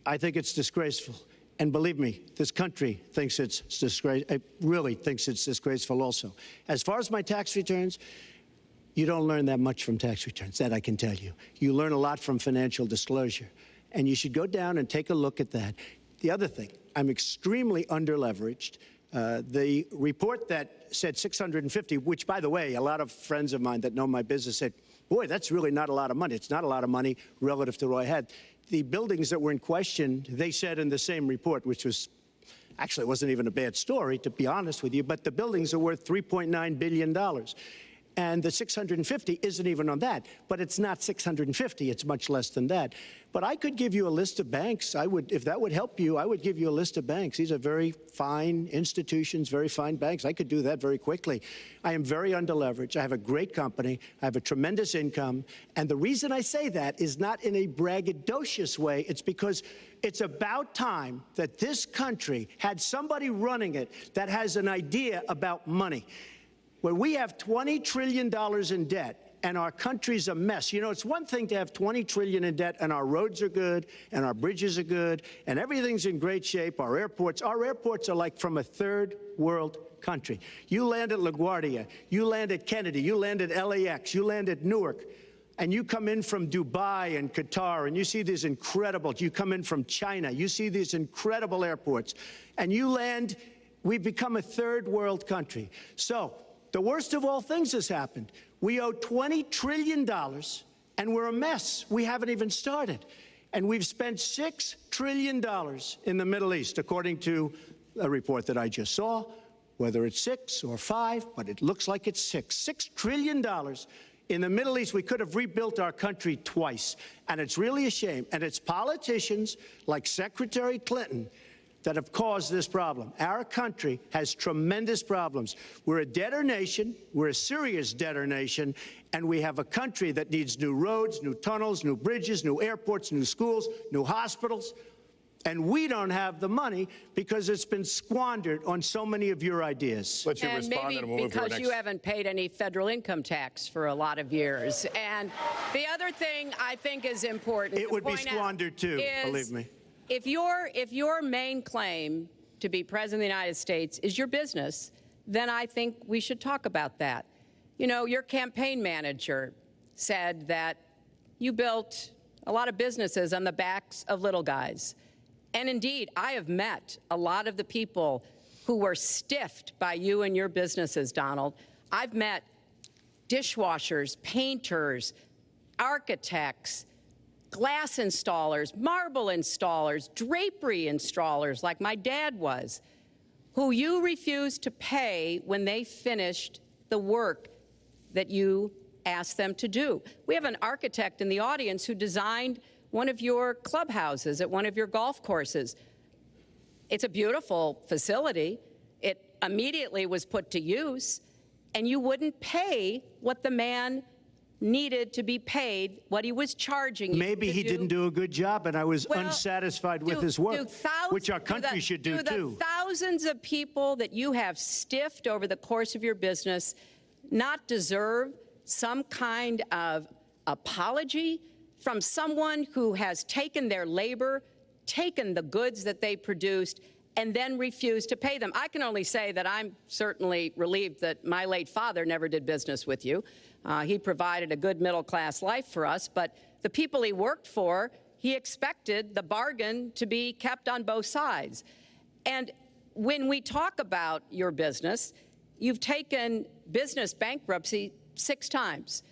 E: I think it's disgraceful. And believe me, this country thinks it's disgraceful. It really thinks it's disgraceful also. As far as my tax returns, you don't learn that much from tax returns, that I can tell you. You learn a lot from financial disclosure. And you should go down and take a look at that. The other thing, I'm extremely underleveraged. The report that said 650, which, by the way, a lot of friends of mine that know my business said, boy, that's really not a lot of money. It's not a lot of money relative to what I had. The buildings that were in question, they said in the same report, which was, actually, it wasn't even a bad story, to be honest with you, but the buildings are worth $3.9 billion. And the 650 isn't even on that. But it's not 650. It's much less than that. But I could give you a list of banks. I would, if that would help you, I would give you a list of banks. These are very fine institutions, very fine banks. I could do that very quickly. I am very underleveraged. I have a great company. I have a tremendous income. And the reason I say that is not in a braggadocious way. It's because it's about time that this country had somebody running it that has an idea about money. When we have $20 trillion in debt and our country's a mess, you know, it's one thing to have $20 trillion in debt and our roads are good and our bridges are good and everything's in great shape. Our airports are like from a third world country. You land at LaGuardia, you land at Kennedy, you land at LAX, you land at Newark, and you come in from Dubai and Qatar and you see these incredible, you come in from China, you see these incredible airports, and you land, we've become a third world country. So, the worst of all things has happened. We owe $20 trillion, and we're a mess. We haven't even started. And we've spent $6 trillion in the Middle East, according to a report that I just saw, whether it's 6 or 5, but it looks like it's 6. $6 trillion in the Middle East. We could have rebuilt our country twice, and it's really a shame. And it's politicians like Secretary Clinton that have caused this problem. Our country has tremendous problems. We're a debtor nation, we're a serious debtor nation, and we have a country that needs new roads, new tunnels, new bridges, new airports, new schools, new hospitals. And we don't have the money because it's been squandered on so many of your ideas.
C: Let you respond, and we'll move to our
D: because
C: next.
D: you haven't paid any federal income tax for a lot of years. And the other thing I think is important
E: It would be squandered too, believe me.
D: If your main claim to be president of the United States is your business, then I think we should talk about that. You know, your campaign manager said that you built a lot of businesses on the backs of little guys. And indeed, I have met a lot of the people who were stiffed by you and your businesses, Donald. I've met dishwashers, painters, architects, glass installers, marble installers, drapery installers, like my dad was, who you refused to pay when they finished the work that you asked them to do. We have an architect in the audience who designed one of your clubhouses at one of your golf courses. It's a beautiful facility. It immediately was put to use, and you wouldn't pay what the man needed to be paid, what he was charging you.
E: Maybe he didn't do a good job, and I was unsatisfied with his work, which our country should do too.
D: The thousands of people that you have stiffed over the course of your business not deserve some kind of apology from someone who has taken their labor, taken the goods that they produced, and then refused to pay them? I can only say that I'm certainly relieved that my late father never did business with you. He provided a good middle-class life for us, but the people he worked for, he expected the bargain to be kept on both sides. And when we talk about your business, you've taken business bankruptcy 6 times.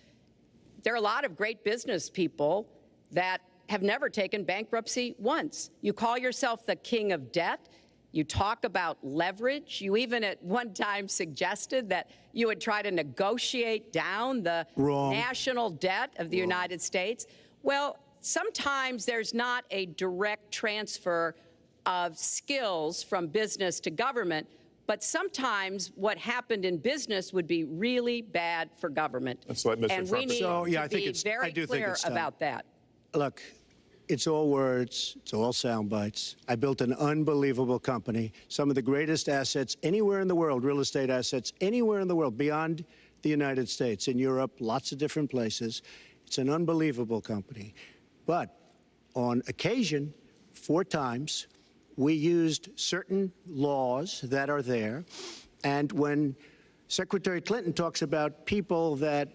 D: There are a lot of great business people that have never taken bankruptcy once. You call yourself the king of debt. You talk about leverage. You even at one time suggested that you would try to negotiate down the national debt of the United States. Well, sometimes there's not a direct transfer of skills from business to government, but sometimes what happened in business would be really bad for government.
C: Let's let Mr.
D: And
C: Trump
D: we need to be very clear about that.
E: Look, it's all words, it's all sound bites. I built an unbelievable company, some of the greatest assets anywhere in the world, real estate assets anywhere in the world, beyond the United States, in Europe, lots of different places. It's an unbelievable company. But on occasion, 4 times, we used certain laws that are there. And when Secretary Clinton talks about people that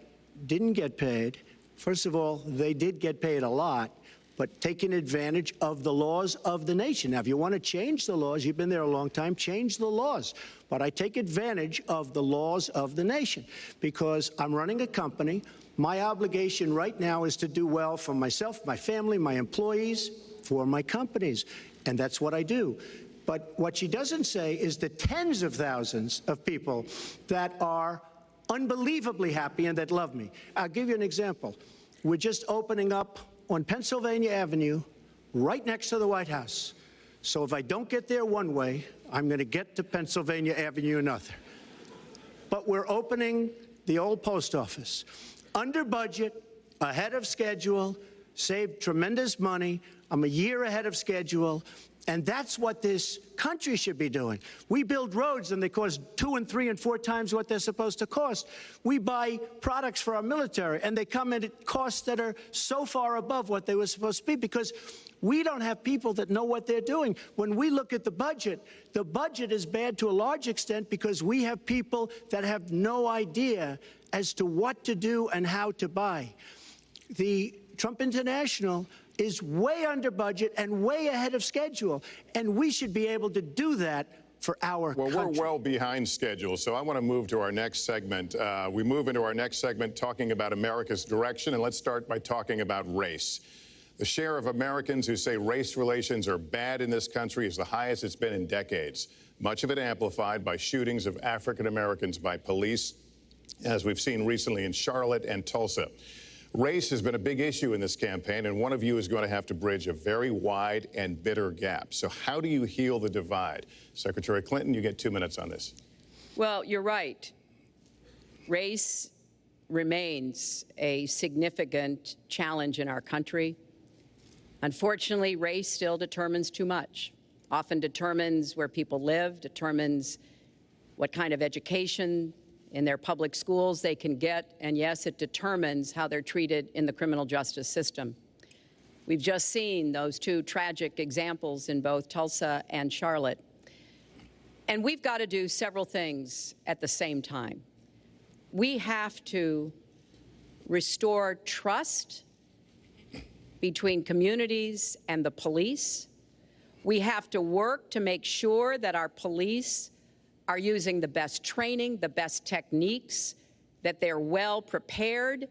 E: didn't get paid, first of all, they did get paid a lot, but taking advantage of the laws of the nation. Now, if you want to change the laws, you've been there a long time, change the laws. But I take advantage of the laws of the nation because I'm running a company. My obligation right now is to do well for myself, my family, my employees, for my companies. And that's what I do. But what she doesn't say is the tens of thousands of people that are unbelievably happy and that love me. I'll give you an example. We're just opening up on Pennsylvania Avenue, right next to the White House. So if I don't get there one way, I'm going to get to Pennsylvania Avenue another. But we're opening the old post office. Under budget, ahead of schedule, saved tremendous money. I'm a year ahead of schedule. And that's what this country should be doing. We build roads and they cost 2 and 3 and 4 times what they're supposed to cost. We buy products for our military and they come in at costs that are so far above what they were supposed to be because we don't have people that know what they're doing. When we look at the budget is bad to a large extent because we have people that have no idea as to what to do and how to buy. The Trump International is way under budget and way ahead of schedule. And we should be able to do that for our country.
C: Well, we're well behind schedule, so I want to move to our next segment. We move into our next segment talking about America's direction, and let's start by talking about race. The share of Americans who say race relations are bad in this country is the highest it's been in decades, much of it amplified by shootings of African Americans by police, as we've seen recently in Charlotte and Tulsa. Race has been a big issue in this campaign, and one of you is going to have to bridge a very wide and bitter gap. So how do you heal the divide? Secretary Clinton, you get 2 minutes on this.
D: Well, you're right. Race remains a significant challenge in our country. Unfortunately, race still determines too much, often determines where people live, determines what kind of education in their public schools they can get, and yes, it determines how they're treated in the criminal justice system. We've just seen those 2 tragic examples in both Tulsa and Charlotte. And we've got to do several things at the same time. We have to restore trust between communities and the police. We have to work to make sure that our police are using the best training, the best techniques, that they're well prepared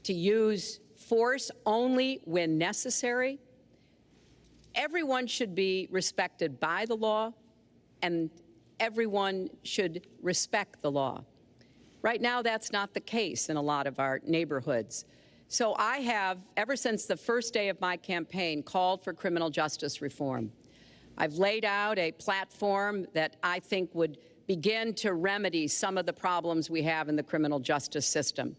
D: to use force only when necessary. Everyone should be respected by the law, and everyone should respect the law. Right now, that's not the case in a lot of our neighborhoods. So I have, ever since the first day of my campaign, called for criminal justice reform. I've laid out a platform that I think would begin to remedy some of the problems we have in the criminal justice system.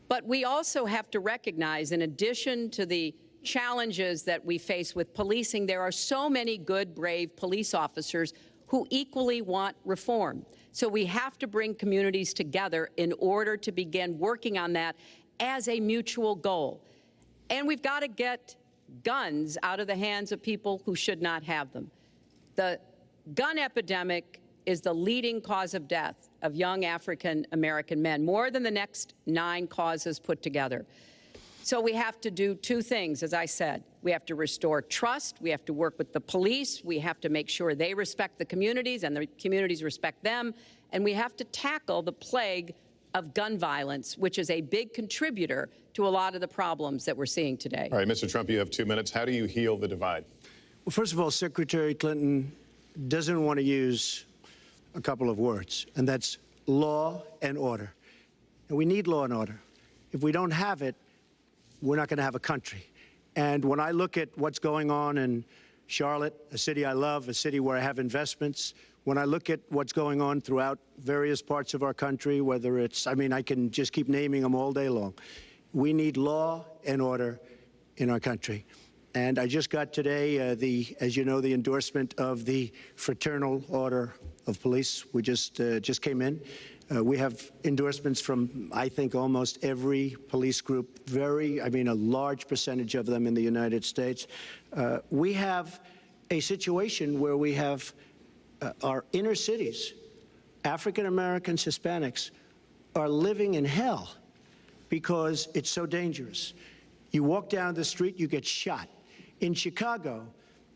D: But we also have to recognize, in addition to the challenges that we face with policing, there are so many good, brave police officers who equally want reform. So we have to bring communities together in order to begin working on that as a mutual goal. And we've got to get guns out of the hands of people who should not have them. The gun epidemic is the leading cause of death of young African American men, more than the next 9 causes put together. So we have to do 2 things, as I said. We have to restore trust. We have to work with the police. We have to make sure they respect the communities and the communities respect them. And we have to tackle the plague of gun violence, which is a big contributor to a lot of the problems that we're seeing today.
C: All right, Mr. Trump, you have 2 minutes. How do you heal the divide?
E: Well, first of all, Secretary Clinton doesn't want to use a couple of words, and that's law and order. And we need law and order. If we don't have it, we're not going to have a country. And when I look at what's going on in Charlotte, a city I love, a city where I have investments, when I look at what's going on throughout various parts of our country, whether it's, I mean, I can just keep naming them all day long. We need law and order in our country. And I just got today, as you know, the endorsement of the Fraternal Order of Police. We just came in. We have endorsements from, I think, almost every police group, a large percentage of them in the United States. We have a situation where we have our inner cities, African Americans, Hispanics, are living in hell because it's so dangerous. You walk down the street, you get shot. In Chicago,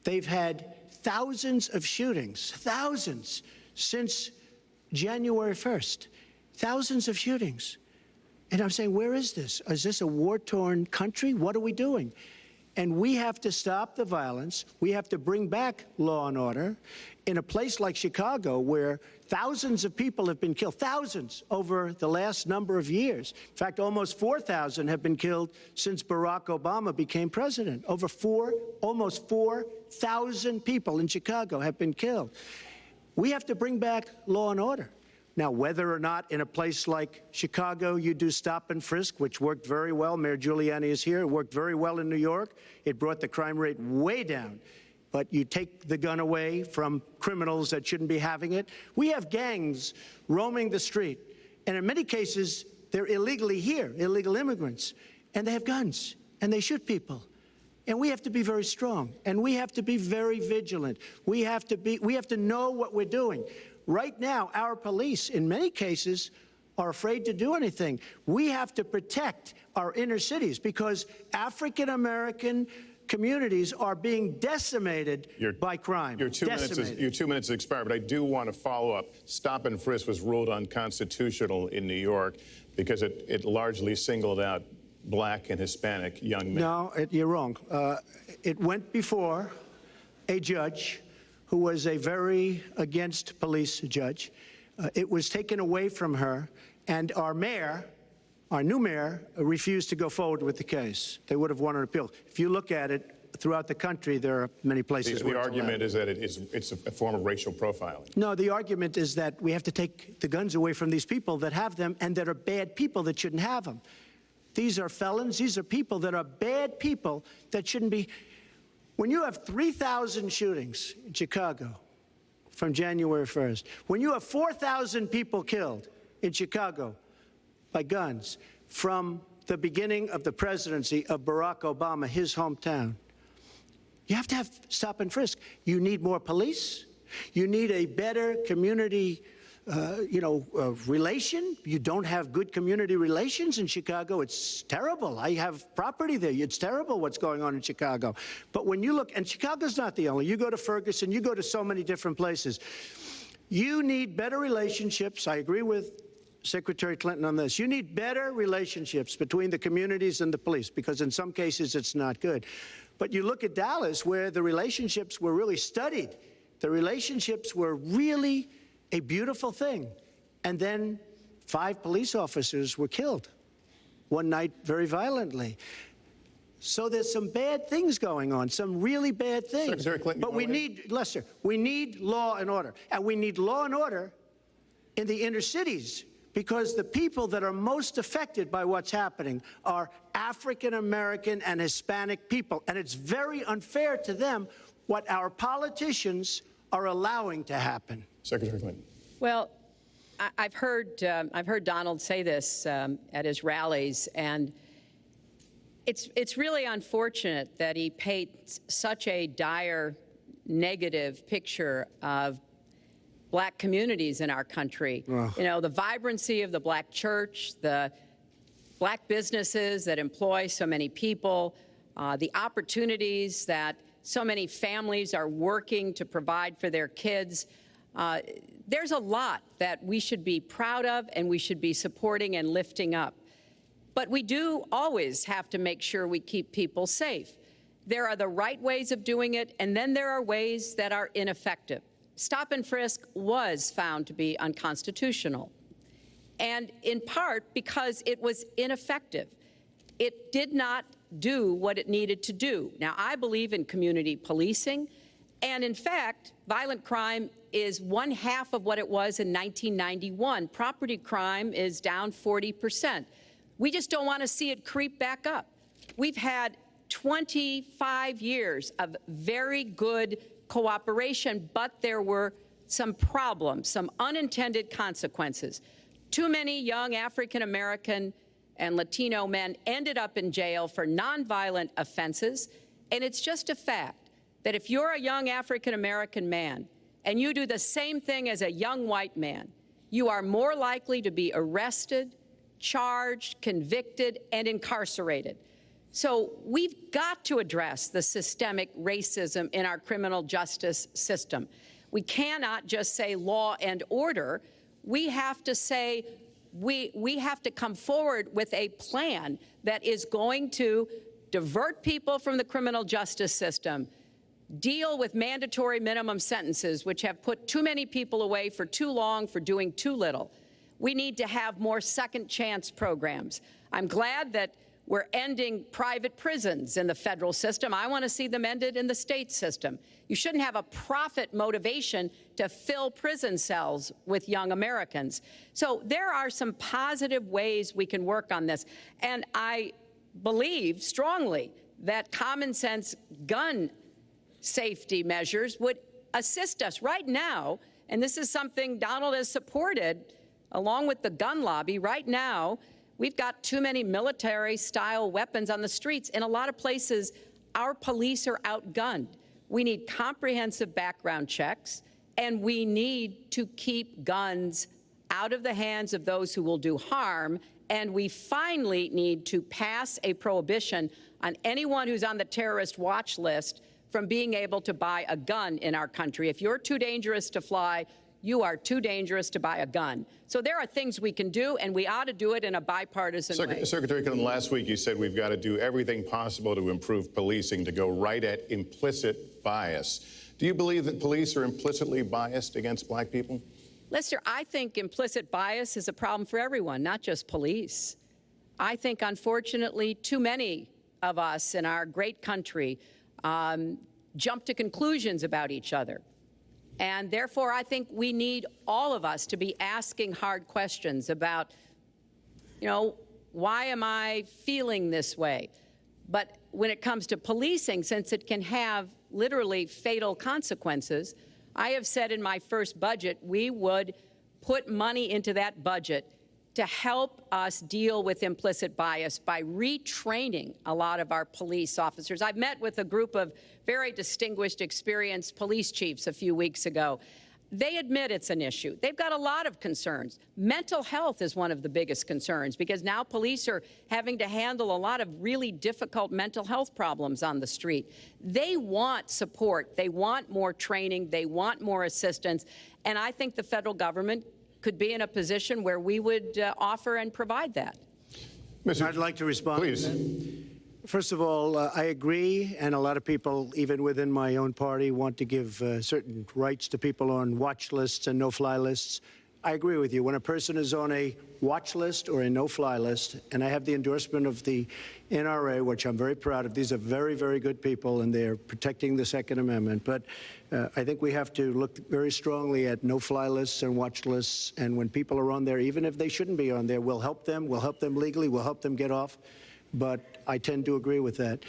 E: they've had thousands of shootings, thousands, since January 1st, thousands of shootings. And I'm saying, where is this? Is this a war-torn country? What are we doing? And we have to stop the violence. We have to bring back law and order. In a place like Chicago, where thousands of people have been killed, thousands over the last number of years. In fact, almost 4,000 have been killed since Barack Obama became president. Almost 4,000 people in Chicago have been killed. We have to bring back law and order. Now, whether or not in a place like Chicago you do stop and frisk, which worked very well, Mayor Giuliani is here, it worked very well in New York, it brought the crime rate way down. But you take the gun away from criminals that shouldn't be having it. We have gangs roaming the street, and in many cases, they're illegally here, illegal immigrants, and they have guns, and they shoot people. And we have to be very strong, and we have to be very vigilant. We have to know what we're doing. Right now, our police, in many cases, are afraid to do anything. We have to protect our inner cities because African-American communities are being decimated by crime.
C: Your 2 minutes has expired, but I do want to follow up. Stop and frisk was ruled unconstitutional in New York because it largely singled out Black and Hispanic young men.
E: No, you're wrong. It went before a judge who was a very against police judge. It was taken away from her, and our new mayor, refused to go forward with the case. They would have won an appeal. If you look at it throughout the country, there are many places where
C: the argument is that it's a form of racial profiling.
E: No, the argument is that we have to take the guns away from these people that have them and that are bad people that shouldn't have them. These are felons. These are people that are bad people that shouldn't be. When you have 3,000 shootings in Chicago from January 1st, when you have 4,000 people killed in Chicago by guns from the beginning of the presidency of Barack Obama, his hometown, you have to have stop and frisk. You need more police. You need a better community relation. You don't have good community relations in Chicago. It's terrible. I have property there. It's terrible what's going on in Chicago. But when you look, and Chicago's not the only, you go to Ferguson, you go to so many different places. You need better relationships. I agree with Secretary Clinton on this. You need better relationships between the communities and the police, because in some cases it's not good. But you look at Dallas, where the relationships were really studied. The relationships were really a beautiful thing. And then 5 police officers were killed one night very violently. So there's some bad things going on, some really bad things.
C: Secretary Clinton,
E: but we need, Lester, we need law and order. And we need law and order in the inner cities, because the people that are most affected by what's happening are African American and Hispanic people. And it's very unfair to them what our politicians are allowing to happen.
C: Secretary Clinton.
D: Well, I've heard Donald say this at his rallies, and it's really unfortunate that he paints such a dire, negative picture of Black communities in our country. You know, the vibrancy of the Black church, the Black businesses that employ so many people, the opportunities that so many families are working to provide for their kids. There's a lot that we should be proud of and we should be supporting and lifting up. But we do always have to make sure we keep people safe. There are the right ways of doing it, and then there are ways that are ineffective. Stop and frisk was found to be unconstitutional, and in part because it was ineffective. It did not do what it needed to do. Now, I believe in community policing, and in fact, violent crime is 1/2 of what it was in 1991. Property crime is down 40%. We just don't want to see it creep back up. We've had 25 years of very good cooperation, but there were some problems, some unintended consequences. Too many young African American and Latino men ended up in jail for nonviolent offenses, and it's just a fact that if you're a young African American man and you do the same thing as a young white man, you are more likely to be arrested, charged, convicted, and incarcerated. So we've got to address the systemic racism in our criminal justice system. We cannot just say law and order. We have to say we have to come forward with a plan that is going to divert people from the criminal justice system, deal with mandatory minimum sentences, which have put too many people away for too long for doing too little. We need to have more second chance programs. I'm glad that we're ending private prisons in the federal system. I want to see them ended in the state system. You shouldn't have a profit motivation to fill prison cells with young Americans. So there are some positive ways we can work on this. And I believe strongly that common sense gun safety measures would assist us right now. And this is something Donald has supported along with the gun lobby. Right now, we've got too many military-style weapons on the streets. In a lot of places, our police are outgunned. We need comprehensive background checks, and we need to keep guns out of the hands of those who will do harm. And we finally need to pass a prohibition on anyone who's on the terrorist watch list from being able to buy a gun in our country. If you're too dangerous to fly, you are too dangerous to buy a gun. So there are things we can do, and we ought to do it in a bipartisan way.
C: Secretary Clinton, last week you said we've got to do everything possible to improve policing, to go right at implicit bias. Do you believe that police are implicitly biased against Black people?
D: Lester, I think implicit bias is a problem for everyone, not just police. I think, unfortunately, too many of us in our great country jump to conclusions about each other. And therefore, I think we need all of us to be asking hard questions about, you know, why am I feeling this way? But when it comes to policing, since it can have literally fatal consequences, I have said in my first budget we would put money into that budget to help us deal with implicit bias by retraining a lot of our police officers. I've met with a group of very distinguished, experienced police chiefs a few weeks ago. They admit it's an issue. They've got a lot of concerns. Mental health is one of the biggest concerns because now police are having to handle a lot of really difficult mental health problems on the street. They want support. They want more training. They want more assistance. And I think the federal government could be in a position where we would offer and provide that.
E: I'd like to respond.
C: Please.
E: First of all, I agree, and a lot of people, even within my own party, want to give certain rights to people on watch lists and no-fly lists. I agree with you. When a person is on a watch list or a no-fly list, and I have the endorsement of the NRA, which I'm very proud of. These are very, very good people, and they're protecting the Second Amendment. But I think we have to look very strongly at no-fly lists and watch lists. And when people are on there, even if they shouldn't be on there, we'll help them. We'll help them legally. We'll help them get off. But I tend to agree with that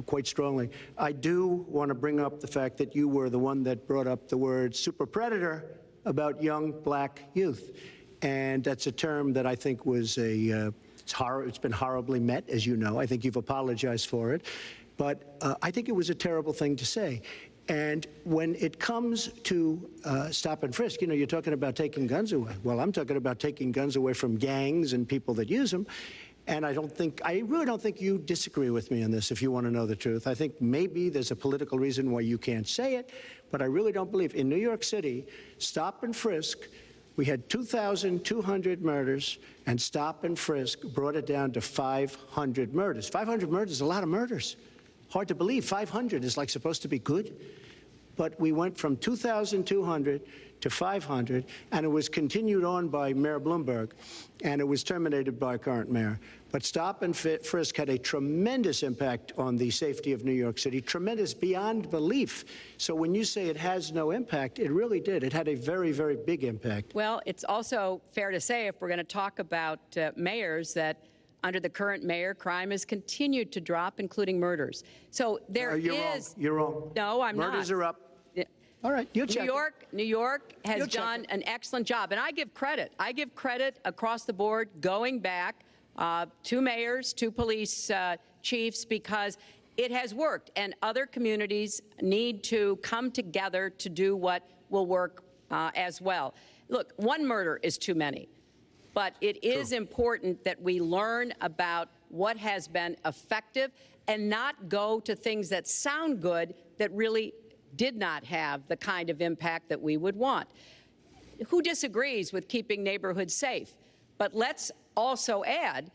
E: quite strongly. I do want to bring up the fact that you were the one that brought up the word super predator about young black youth. And that's a term that I think was it's been horribly met, as you know. I think you've apologized for it. But I think it was a terrible thing to say. And when it comes to stop and frisk, you know, you're talking about taking guns away. Well, I'm talking about taking guns away from gangs and people that use them. And I really don't think you disagree with me on this, if you want to know the truth. I think maybe there's a political reason why you can't say it, but I really don't believe. In New York City, stop and frisk, we had 2,200 murders, and stop and frisk brought it down to 500 murders. 500 murders is a lot of murders. Hard to believe. 500 is like supposed to be good. But we went from 2,200 to 500, and it was continued on by Mayor Bloomberg, and it was terminated by current mayor. But stop and frisk had a tremendous impact on the safety of New York City, tremendous beyond belief. So when you say it has no impact, it really did. It had a very, very big impact.
D: Well, it's also fair to say, if we're going to talk about mayors, that under the current mayor, crime has continued to drop, including murders. So there
E: You're wrong. You're wrong.
D: No, I'm not.
E: Murders are up. All right, you check.
D: New York has done an excellent job, and I give credit. I give credit across the board, going back to mayors, to police chiefs, because it has worked, and other communities need to come together to do what will work as well. Look, one murder is too many, but it is important that we learn about what has been effective and not go to things that sound good that really did not have the kind of impact that we would want. Who disagrees with keeping neighborhoods safe? But let's also add,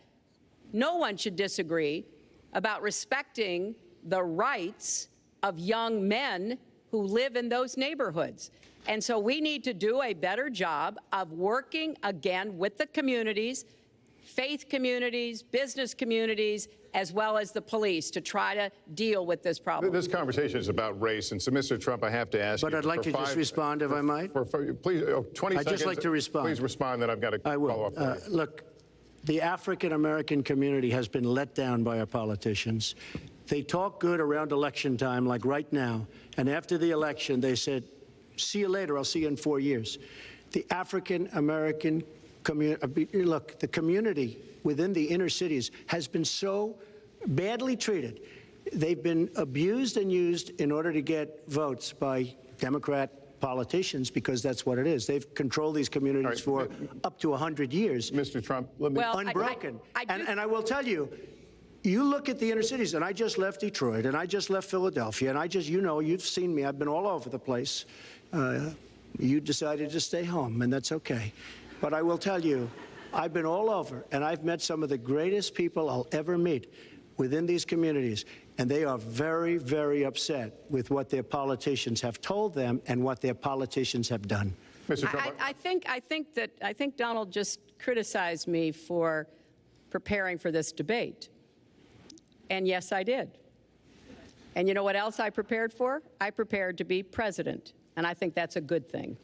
D: no one should disagree about respecting the rights of young men who live in those neighborhoods. And so we need to do a better job of working again with the communities, faith communities, business communities, as well as the police, to try to deal with this problem.
C: This conversation is about race, and so, Mr. Trump, I have to ask you.
E: But I'd like to just respond, if I might.
C: Please, 20 seconds.
E: I'd just like to respond.
C: Please respond, then I've got to follow up.
E: Look, the African-American community has been let down by our politicians. They talk good around election time, like right now, and after the election, they said, see you later, I'll see you in 4 years. The African-American community, look, the community within the inner cities has been so badly treated. They've been abused and used in order to get votes by Democrat politicians, because that's what it is. They've controlled these communities for up to 100 years.
C: Mr. Trump, let me...
E: Unbroken. And I will tell you, you look at the inner cities, and I just left Detroit, and I just left Philadelphia, and you know, you've seen me. I've been all over the place. You decided to stay home, and that's okay. But I will tell you, I've been all over, and I've met some of the greatest people I'll ever meet within these communities, and they are very, very upset with what their politicians have told them and what their politicians have done.
C: Mr. Trump,
D: I think Donald just criticized me for preparing for this debate, and yes, I did. And you know what else I prepared for? I prepared to be president, and I think that's a good thing.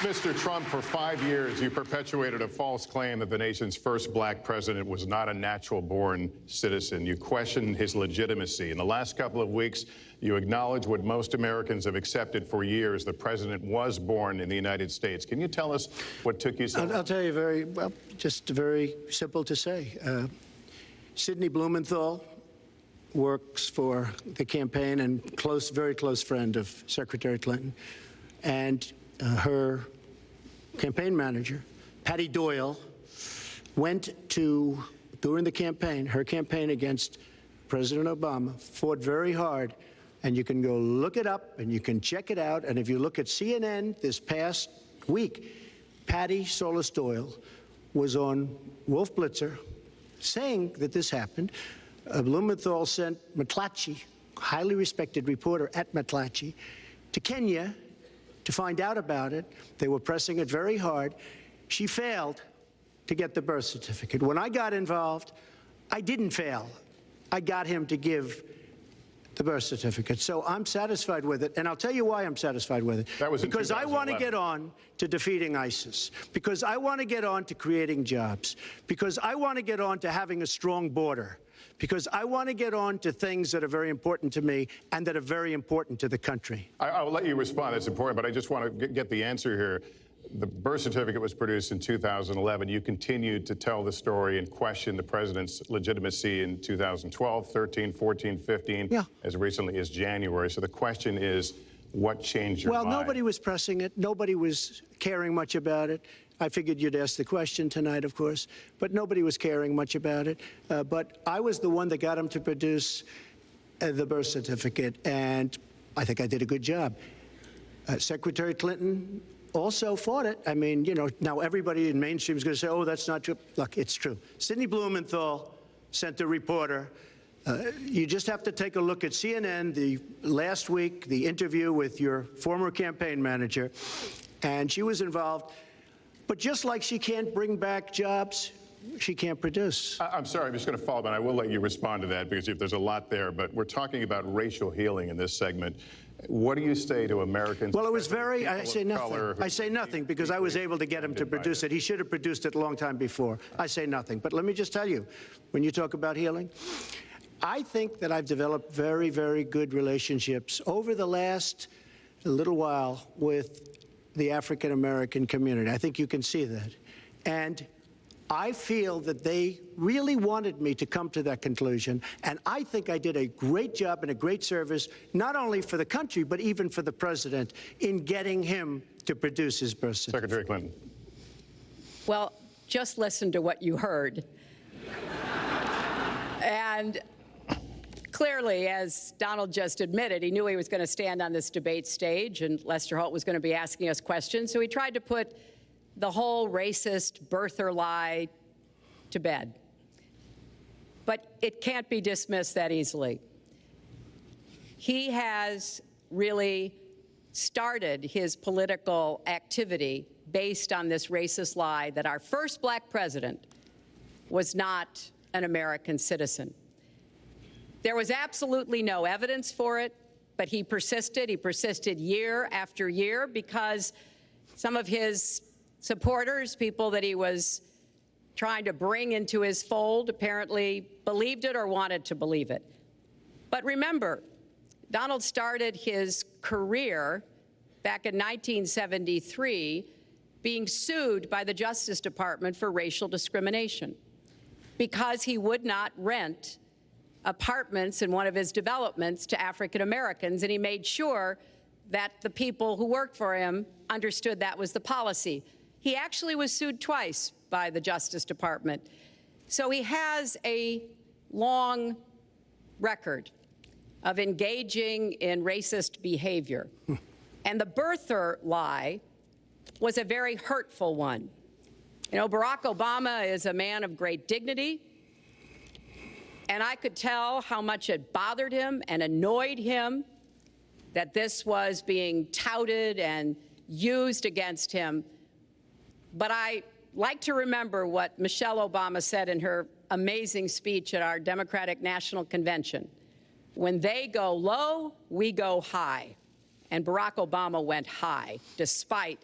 C: Mr. Trump, for 5 years, you perpetuated a false claim that the nation's first black president was not a natural-born citizen. You questioned his legitimacy. In the last couple of weeks, you acknowledged what most Americans have accepted for years: the president was born in the United States. Can you tell us what took you so long?
E: I'll tell you just very simple to say. Sidney Blumenthal works for the campaign and very close friend of Secretary Clinton. And her campaign manager, Patty Doyle, went to, during the campaign, her campaign against President Obama, fought very hard. And you can go look it up, and you can check it out. And if you look at CNN this past week, Patty Solis Doyle was on Wolf Blitzer saying that this happened. Blumenthal sent McClatchy, highly respected reporter at McClatchy, to Kenya to find out about it. They were pressing it very hard. She failed to get the birth certificate. When I got involved, I didn't fail. I got him to give the birth certificate. So I'm satisfied with it, and I'll tell you why I'm satisfied with it.
C: That was
E: because I want to get on to defeating ISIS, because I want to get on to creating jobs, because I want to get on to having a strong border, because I want to get on to things that are very important to me and that are very important to the country.
C: I'll let you respond. That's important, but I just want to get the answer here. The birth certificate was produced in 2011. You continued to tell the story and question the president's legitimacy in 2012, 13, 14, 15, as recently as January. So the question is, what changed your mind?
E: Well, nobody was pressing it. Nobody was caring much about it. I figured you'd ask the question tonight, of course, but nobody was caring much about it. But I was the one that got him to produce the birth certificate, and I think I did a good job. Secretary Clinton also fought it. I mean, you know, now everybody in mainstream is going to say, oh, that's not true. Look, it's true. Sidney Blumenthal sent a reporter. You just have to take a look at CNN last week, the interview with your former campaign manager, and she was involved. But just like she can't bring back jobs, she can't produce.
C: I'm sorry, I'm just going to follow up, and I will let you respond to that because there's a lot there. But we're talking about racial healing in this segment. What do you say to Americans?
E: Well, it was very, I say nothing. I say nothing because I was able to get him to produce it. He should have produced it a long time before. I say nothing. But let me just tell you, when you talk about healing, I think that I've developed very, very good relationships over the last little while with the African-American community. I think you can see that. And I feel that they really wanted me to come to that conclusion, and I think I did a great job and a great service, not only for the country, but even for the president, in getting him to produce his birth certificate.
C: Secretary Clinton.
D: Well, just listen to what you heard. And clearly, as Donald just admitted, he knew he was going to stand on this debate stage, and Lester Holt was going to be asking us questions, so he tried to put the whole racist birther lie to bed. But it can't be dismissed that easily. He has really started his political activity based on this racist lie that our first black president was not an American citizen. There was absolutely no evidence for it, but he persisted. He persisted year after year because some of his supporters, people that he was trying to bring into his fold, apparently believed it or wanted to believe it. But remember, Donald started his career back in 1973 being sued by the Justice Department for racial discrimination because he would not rent apartments in one of his developments to African Americans, and he made sure that the people who worked for him understood that was the policy. He actually was sued twice by the Justice Department. So he has a long record of engaging in racist behavior. And the birther lie was a very hurtful one. You know, Barack Obama is a man of great dignity, and I could tell how much it bothered him and annoyed him that this was being touted and used against him. But I like to remember what Michelle Obama said in her amazing speech at our Democratic National Convention. When they go low, we go high. And Barack Obama went high, despite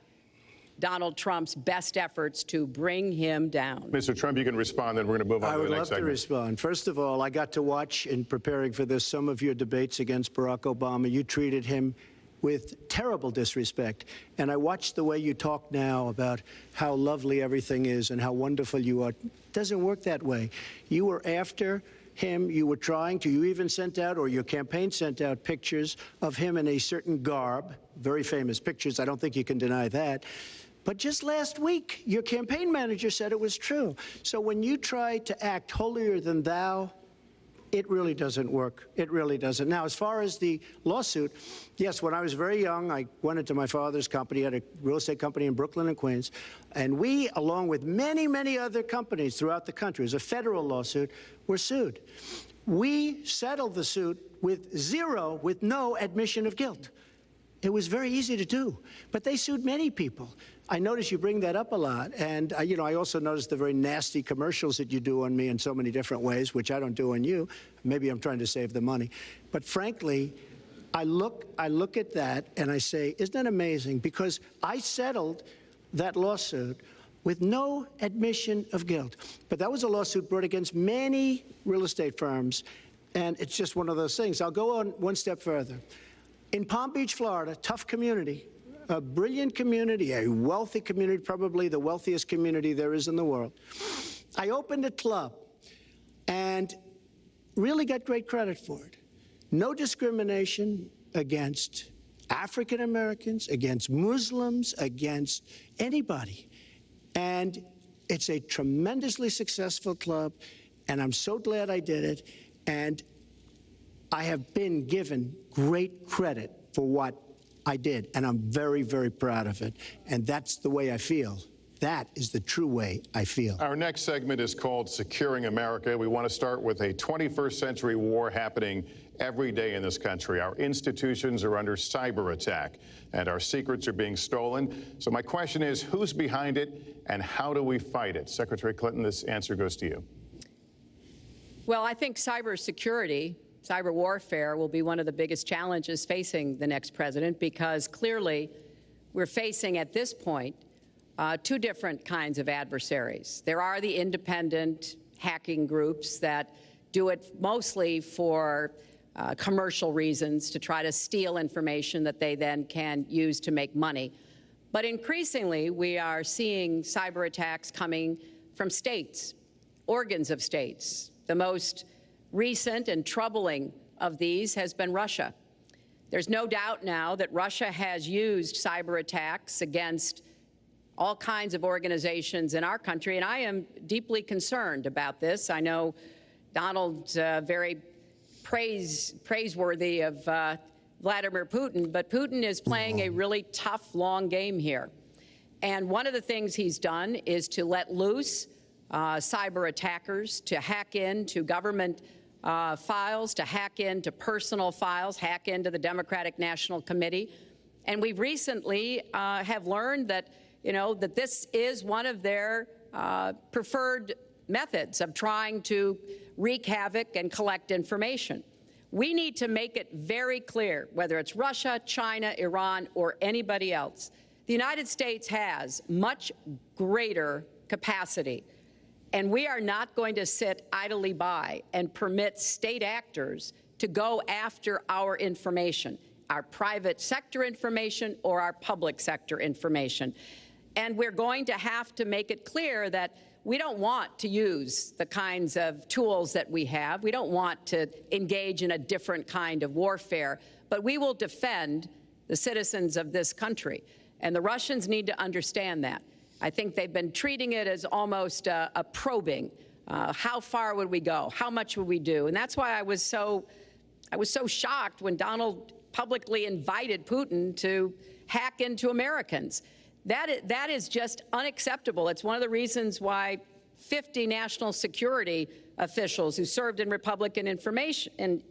D: Donald Trump's best efforts to bring him down.
C: Mr. Trump, you can respond, then we're going to move on to the next segment.
E: I would love to respond. First of all, I got to watch, in preparing for this, some of your debates against Barack Obama. You treated him with terrible disrespect. And I watched the way you talk now about how lovely everything is and how wonderful you are. It doesn't work that way. You were after him. You were trying to. You even sent out, or your campaign sent out, pictures of him in a certain garb, very famous pictures. I don't think you can deny that. But just last week, your campaign manager said it was true. So when you try to act holier than thou It really doesn't work. It really doesn't. Now, as far as the lawsuit, yes, when I was very young, I went into my father's company, had a real estate company in Brooklyn and Queens, and we, along with many, many other companies throughout the country, it was a federal lawsuit, were sued. We settled the suit with no admission of guilt. It was very easy to do, but they sued many people. I notice you bring that up a lot, and I also notice the very nasty commercials that you do on me in so many different ways, which I don't do on you. Maybe I'm trying to save the money, but frankly, I look at that and I say, isn't that amazing? Because I settled that lawsuit with no admission of guilt. But that was a lawsuit brought against many real estate firms, and it's just one of those things. I'll go on one step further. In Palm Beach, Florida, tough community, a brilliant community, a wealthy community, probably the wealthiest community there is in the world. I opened a club and really got great credit for it. No discrimination against African Americans, against Muslims, against anybody. And it's a tremendously successful club, and I'm so glad I did it. And I have been given great credit for what I did, and I'm very, very proud of it. And that's the way I feel. That is the true way I feel.
C: Our next segment is called Securing America. We want to start with a 21st century war happening every day in this country. Our institutions are under cyber attack, and our secrets are being stolen. So my question is, who's behind it, and how do we fight it? Secretary Clinton, this answer goes to you.
D: Well, I think cybersecurity, cyber warfare will be one of the biggest challenges facing the next president, because clearly we're facing at this point two different kinds of adversaries. There are the independent hacking groups that do it mostly for commercial reasons, to try to steal information that they then can use to make money. But increasingly, we are seeing cyber attacks coming from states, organs of states. The most recent and troubling of these has been Russia. There's no doubt now that Russia has used cyber attacks against all kinds of organizations in our country, and I am deeply concerned about this. I know Donald's very praiseworthy of Vladimir Putin, but Putin is playing a really tough, long game here. And one of the things he's done is to let loose cyber attackers to hack into government files, to hack into personal files, hack into the Democratic National Committee. And we recently have learned that, that this is one of their preferred methods of trying to wreak havoc and collect information. We need to make it very clear, whether it's Russia, China, Iran, or anybody else, the United States has much greater capacity. And we are not going to sit idly by and permit state actors to go after our information, our private sector information or our public sector information. And we're going to have to make it clear that we don't want to use the kinds of tools that we have. We don't want to engage in a different kind of warfare, but we will defend the citizens of this country. And the Russians need to understand that. I think they've been treating it as almost a probing. How far would we go? How much would we do? And that's why I was so shocked when Donald publicly invited Putin to hack into Americans. That is just unacceptable. It's one of the reasons why 50 national security officials who served in Republican administrations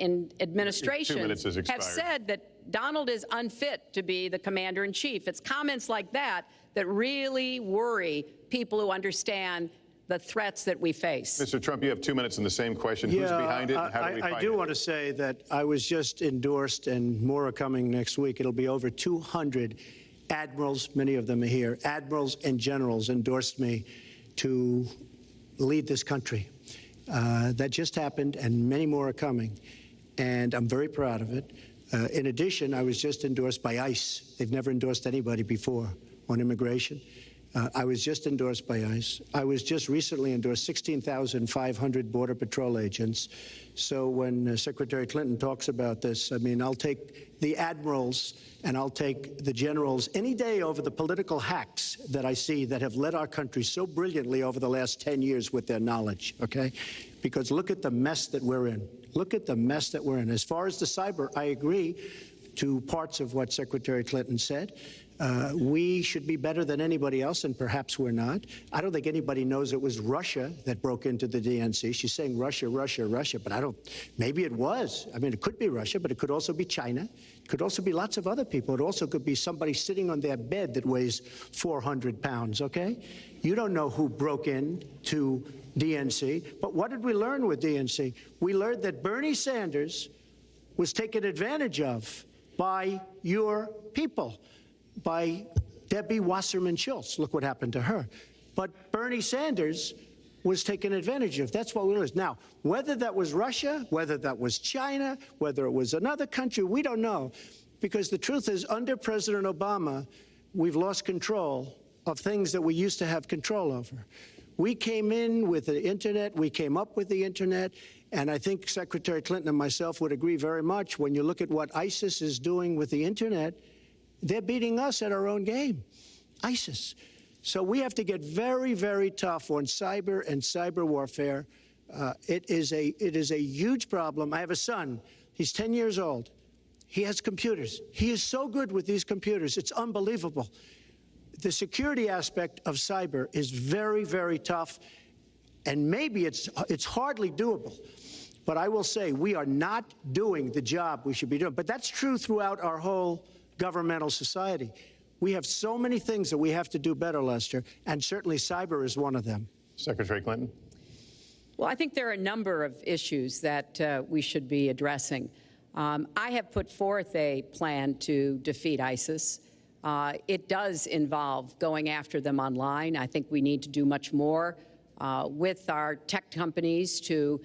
D: have said that Donald is unfit to be the commander-in-chief. It's comments like that that really worry people who understand the threats that we face.
C: Mr. Trump, you have 2 minutes in the same question. Who's behind it, and how do we fight it?
E: I do want to say that I was just endorsed, and more are coming next week. It'll be over 200 admirals, many of them are here, admirals and generals endorsed me to lead this country. That just happened, and many more are coming, and I'm very proud of it. In addition, I was just endorsed by ICE. They've never endorsed anybody before on immigration. I was just endorsed by ICE. I was just recently endorsed 16,500 Border Patrol agents. So when Secretary Clinton talks about this, I mean, I'll take the admirals and I'll take the generals any day over the political hacks that I see that have led our country so brilliantly over the last 10 years with their knowledge, okay? Because look at the mess that we're in. Look at the mess that we're in. As far as the cyber, I agree to parts of what Secretary Clinton said. We should be better than anybody else, and perhaps we're not. I don't think anybody knows it was Russia that broke into the DNC. She's saying Russia, Russia, Russia, but maybe it was. I mean, it could be Russia, but it could also be China. It could also be lots of other people. It also could be somebody sitting on their bed that weighs 400 pounds, okay? You don't know who broke in to DNC. But what did we learn with DNC? We learned that Bernie Sanders was taken advantage of by your people, by Debbie Wasserman Schultz. Look what happened to her. But Bernie Sanders was taken advantage of. That's what we learned. Now, whether that was Russia, whether that was China, whether it was another country, we don't know. Because the truth is, under President Obama, we've lost control of things that we used to have control over. We came in with the Internet, we came up with the Internet, and I think Secretary Clinton and myself would agree very much. When you look at what ISIS is doing with the Internet, they're beating us at our own game, ISIS. So we have to get very, very tough on cyber and cyber warfare. It is a huge problem. I have a son. He's 10 years old. He has computers. He is so good with these computers. It's unbelievable. The security aspect of cyber is very, very tough, and maybe it's hardly doable. But I will say we are not doing the job we should be doing. But that's true throughout our whole governmental society. We have so many things that we have to do better, Lester, and certainly cyber is one of them.
C: Secretary Clinton.
D: Well, I think there are a number of issues that we should be addressing. I have put forth a plan to defeat ISIS. It does involve going after them online. I think we need to do much more with our tech companies to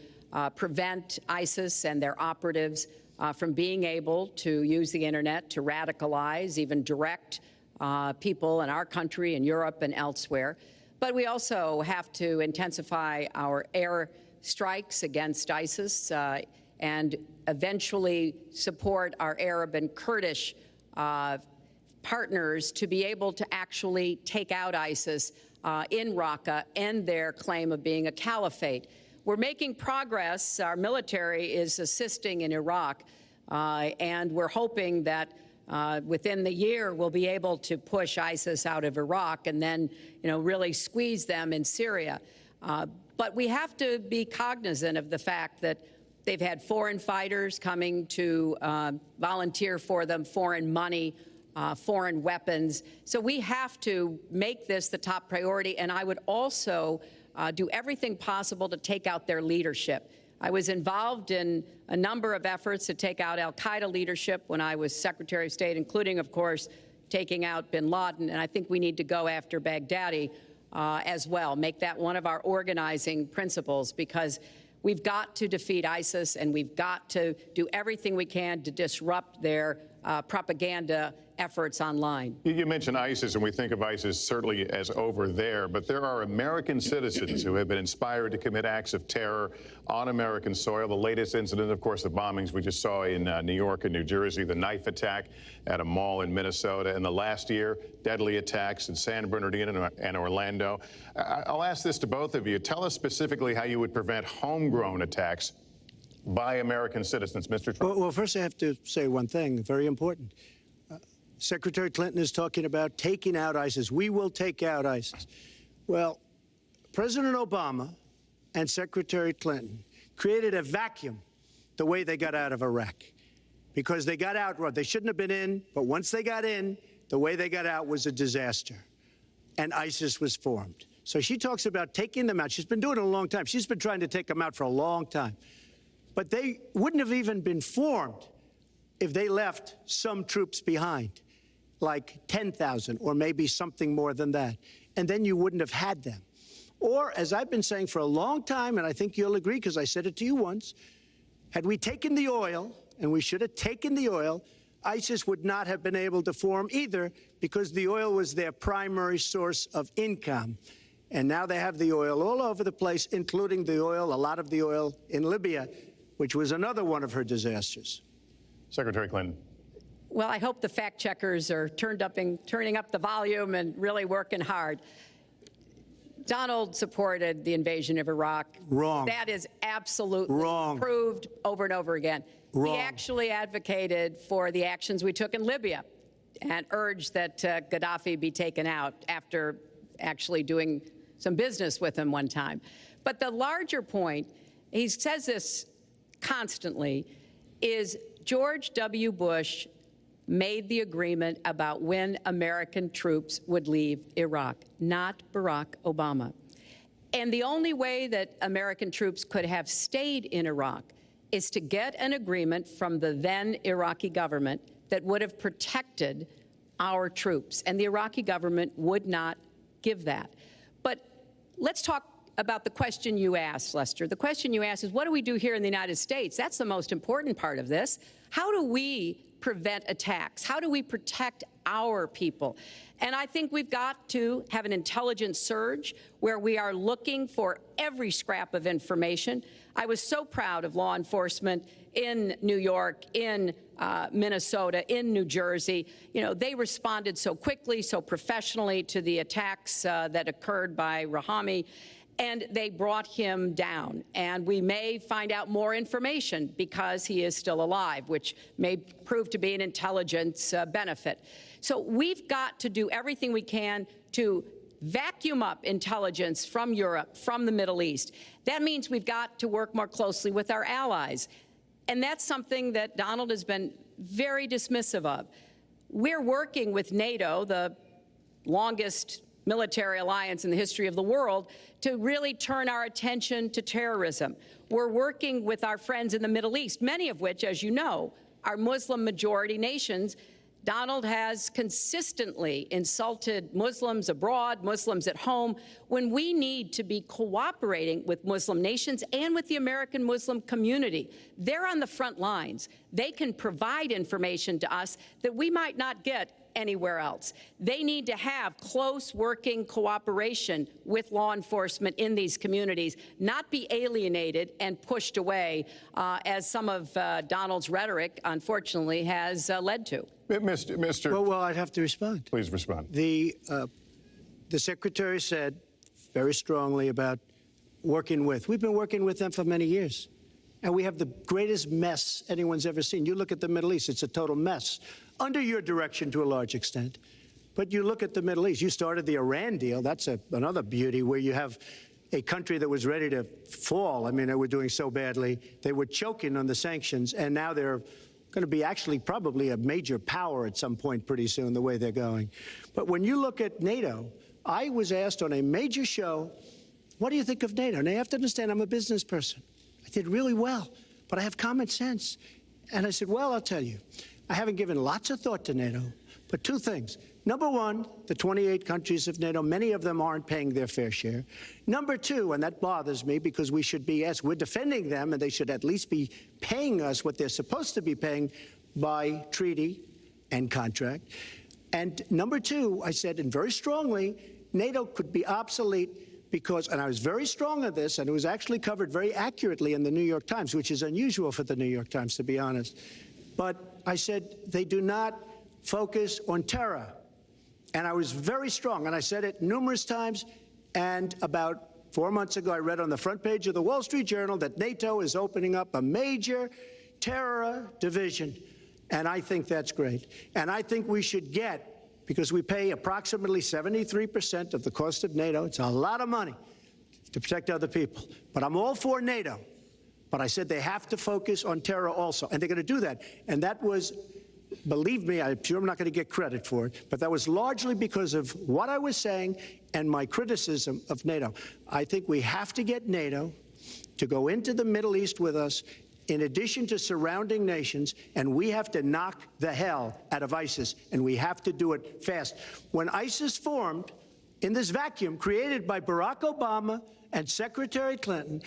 D: prevent ISIS and their operatives from being able to use the Internet to radicalize, even direct people in our country and Europe and elsewhere. But we also have to intensify our air strikes against ISIS and eventually support our Arab and Kurdish partners to be able to actually take out ISIS in Raqqa and their claim of being a caliphate. We're making progress. Our military is assisting in Iraq, and we're hoping that within the year we'll be able to push ISIS out of Iraq and then, really squeeze them in Syria. But we have to be cognizant of the fact that they've had foreign fighters coming to volunteer for them, foreign money, foreign weapons. So we have to make this the top priority, and I would also do everything possible to take out their leadership. I was involved in a number of efforts to take out al-Qaeda leadership when I was Secretary of State, including, of course, taking out bin Laden, and I think we need to go after Baghdadi as well, make that one of our organizing principles, because we've got to defeat ISIS, and we've got to do everything we can to disrupt their propaganda efforts online.
C: You mentioned ISIS, and we think of ISIS certainly as over there, but there are American citizens who have been inspired to commit acts of terror on American soil. The latest incident, of course, the bombings we just saw in New York and New Jersey, the knife attack at a mall in Minnesota, and the last year, deadly attacks in San Bernardino and Orlando. I'll ask this to both of you. Tell us specifically how you would prevent homegrown attacks by American citizens, Mr. Trump.
E: Well, first I have to say one thing, very important. Secretary Clinton is talking about taking out ISIS. We will take out ISIS. Well, President Obama and Secretary Clinton created a vacuum the way they got out of Iraq, because they got out, they shouldn't have been in, but once they got in, the way they got out was a disaster, and ISIS was formed. So she talks about taking them out. She's been doing it a long time. She's been trying to take them out for a long time. But they wouldn't have even been formed if they left some troops behind, like 10,000 or maybe something more than that. And then you wouldn't have had them. Or, as I've been saying for a long time, and I think you'll agree because I said it to you once, had we taken the oil, and we should have taken the oil, ISIS would not have been able to form either, because the oil was their primary source of income. And now they have the oil all over the place, including the oil, a lot of the oil in Libya, which was another one of her disasters.
C: Secretary Clinton.
D: Well, I hope the fact checkers are turning up the volume and really working hard. Donald supported the invasion of Iraq.
E: Wrong.
D: That is absolutely
E: Wrong.
D: proved over and over again.
E: Wrong.
D: He actually advocated for the actions we took in Libya and urged that Gaddafi be taken out after actually doing some business with him one time. But the larger point, he says this constantly, is George W. Bush made the agreement about when American troops would leave Iraq, not Barack Obama. And the only way that American troops could have stayed in Iraq is to get an agreement from the then Iraqi government that would have protected our troops. And the Iraqi government would not give that. But let's talk about the question you asked, Lester. The question you asked is, what do we do here in the United States? That's the most important part of this. How do we prevent attacks? How do we protect our people? And I think we've got to have an intelligence surge where we are looking for every scrap of information. I was so proud of law enforcement in New York, in Minnesota, in New Jersey. You know, they responded so quickly, so professionally to the attacks that occurred by Rahami, and they brought him down. And we may find out more information because he is still alive, which may prove to be an intelligence benefit. So we've got to do everything we can to vacuum up intelligence from Europe, from the Middle East. That means we've got to work more closely with our allies. And that's something that Donald has been very dismissive of. We're working with NATO, the longest military alliance in the history of the world, to really turn our attention to terrorism. We're working with our friends in the Middle East, many of which, as you know, are Muslim-majority nations. Donald has consistently insulted Muslims abroad, Muslims at home, when we need to be cooperating with Muslim nations and with the American Muslim community. They're on the front lines. They can provide information to us that we might not get anywhere else. They need to have close working cooperation with law enforcement in these communities, not be alienated and pushed away, as some of Donald's rhetoric, unfortunately, has led to.
C: Mr.
E: Well, I'd have to respond.
C: Please respond.
E: The Secretary said very strongly about working with. We've been working with them for many years. And we have the greatest mess anyone's ever seen. You look at the Middle East, it's a total mess. Under your direction to a large extent. But you look at the Middle East. You started the Iran deal. That's another beauty, where you have a country that was ready to fall. I mean, they were doing so badly. They were choking on the sanctions, and now they're going to be actually probably a major power at some point pretty soon, the way they're going. But when you look at NATO, I was asked on a major show, what do you think of NATO? Now, you have to understand, I'm a business person. I did really well, but I have common sense. And I said, well, I'll tell you, I haven't given lots of thought to NATO, but two things. Number one, the 28 countries of NATO, many of them aren't paying their fair share. Number two, and that bothers me because we should be, yes, we're defending them, and they should at least be paying us what they're supposed to be paying by treaty and contract. And number two, I said, and very strongly, NATO could be obsolete because, and I was very strong on this, and it was actually covered very accurately in the New York Times, which is unusual for the New York Times, to be honest. But I said they do not focus on terror. And I was very strong, and I said it numerous times. And about 4 months ago, I read on the front page of the Wall Street Journal that NATO is opening up a major terror division. And I think that's great. And I think we should get, because we pay approximately 73% of the cost of NATO. It's a lot of money to protect other people. But I'm all for NATO. But I said they have to focus on terror also. And they're going to do that. And that was, believe me, I'm sure I'm not going to get credit for it, but that was largely because of what I was saying and my criticism of NATO. I think we have to get NATO to go into the Middle East with us, in addition to surrounding nations, and we have to knock the hell out of ISIS, and we have to do it fast. When ISIS formed in this vacuum created by Barack Obama and Secretary Clinton,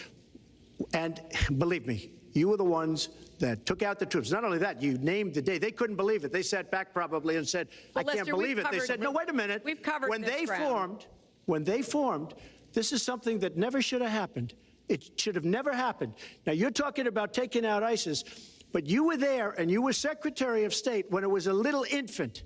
E: and believe me, you were the ones that took out the troops. Not only that, you named the day. They couldn't believe it. They sat back probably and said, well, I can't believe it. They said, no, wait a minute.
D: We've covered
E: when they formed, this is something that never should have happened. It should have never happened. Now, you're talking about taking out ISIS, but you were there and you were Secretary of State when it was a little infant.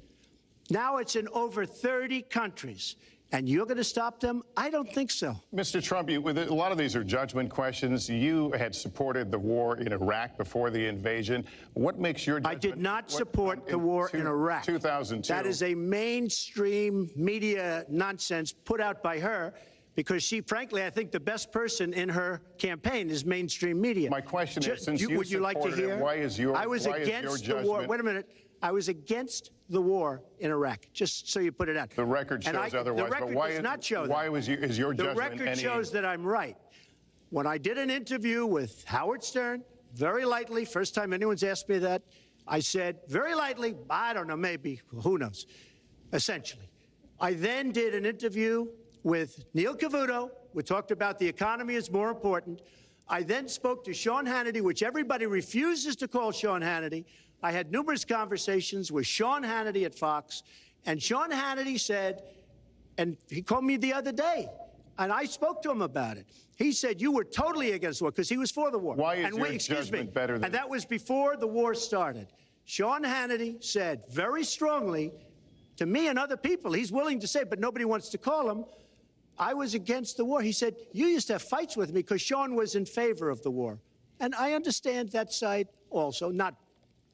E: Now it's in over 30 countries. And you're going to stop them? I don't think so.
C: Mr. Trump, a lot of these are judgment questions. You had supported the war in Iraq before the invasion. What makes your judgment?
E: I did not support the war in Iraq.
C: 2002.
E: That is a mainstream media nonsense put out by her, because she, frankly, I think the best person in her campaign is mainstream media.
C: My question is, since you
E: would you like to hear?
C: Why is your
E: I was against the war. Wait a minute. I was against the war in Iraq, just so you put it out.
C: The record shows otherwise.
E: The record
C: but why
E: does not show that.
C: Why is your judgment?
E: The record shows that I'm right. When I did an interview with Howard Stern, very lightly, first time anyone's asked me that, I said, very lightly, I don't know, maybe, who knows, essentially. I then did an interview with Neil Cavuto. We talked about the economy is more important. I then spoke to Sean Hannity, which everybody refuses to call Sean Hannity. I had numerous conversations with Sean Hannity at Fox, and Sean Hannity said, and he called me the other day, and I spoke to him about it. He said, you were totally against the war, because he was for the war.
C: Why is your judgment better than...
E: And that was before the war started. Sean Hannity said very strongly to me and other people, he's willing to say, but nobody wants to call him, I was against the war. He said, you used to have fights with me because Sean was in favor of the war. And I understand that side also, not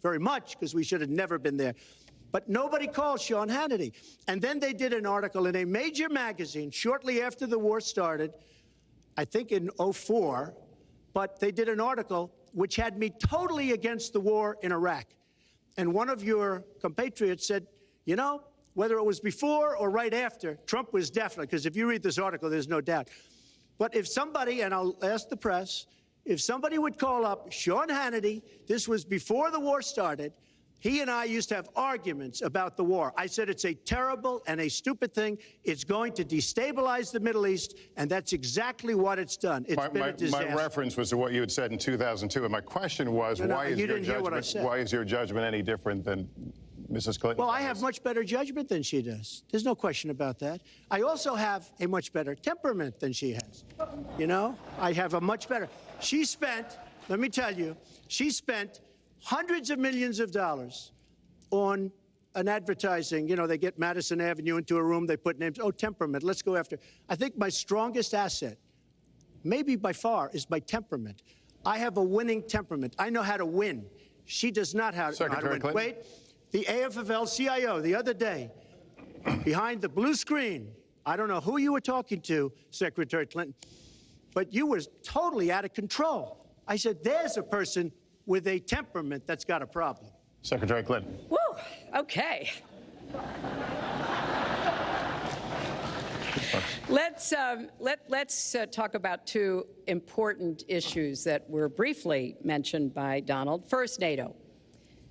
E: very much, because we should have never been there. But nobody called Sean Hannity. And then they did an article in a major magazine shortly after the war started, I think in '04, but they did an article which had me totally against the war in Iraq. And one of your compatriots said, you know, whether it was before or right after, Trump was definitely, because if you read this article, there's no doubt. But if somebody, and I'll ask the press, if somebody would call up Sean Hannity, this was before the war started, he and I used to have arguments about the war. I said it's a terrible and a stupid thing. It's going to destabilize the Middle East, and that's exactly what it's done. It's been a disaster.
C: My reference was to what you had said in 2002, and my question was, why is your judgment any different than Mrs. Clinton?
E: Well, I have much better judgment than she does. There's no question about that. I also have a much better temperament than she has. You know, I have a much better... She spent, let me tell you, she spent hundreds of millions of dollars on an advertising. You know, they get Madison Avenue into a room, they put names. Oh, temperament, let's go after. I think my strongest asset, maybe by far, is my temperament. I have a winning temperament. I know how to win. She does not know how to win.
C: Clinton.
E: Wait, the AFL-CIO the other day, behind the blue screen, I don't know who you were talking to, Secretary Clinton, but you were totally out of control. I said, there's a person with a temperament that's got a problem.
C: Secretary Clinton.
D: Woo, okay. Let's talk about two important issues that were briefly mentioned by Donald. First, NATO.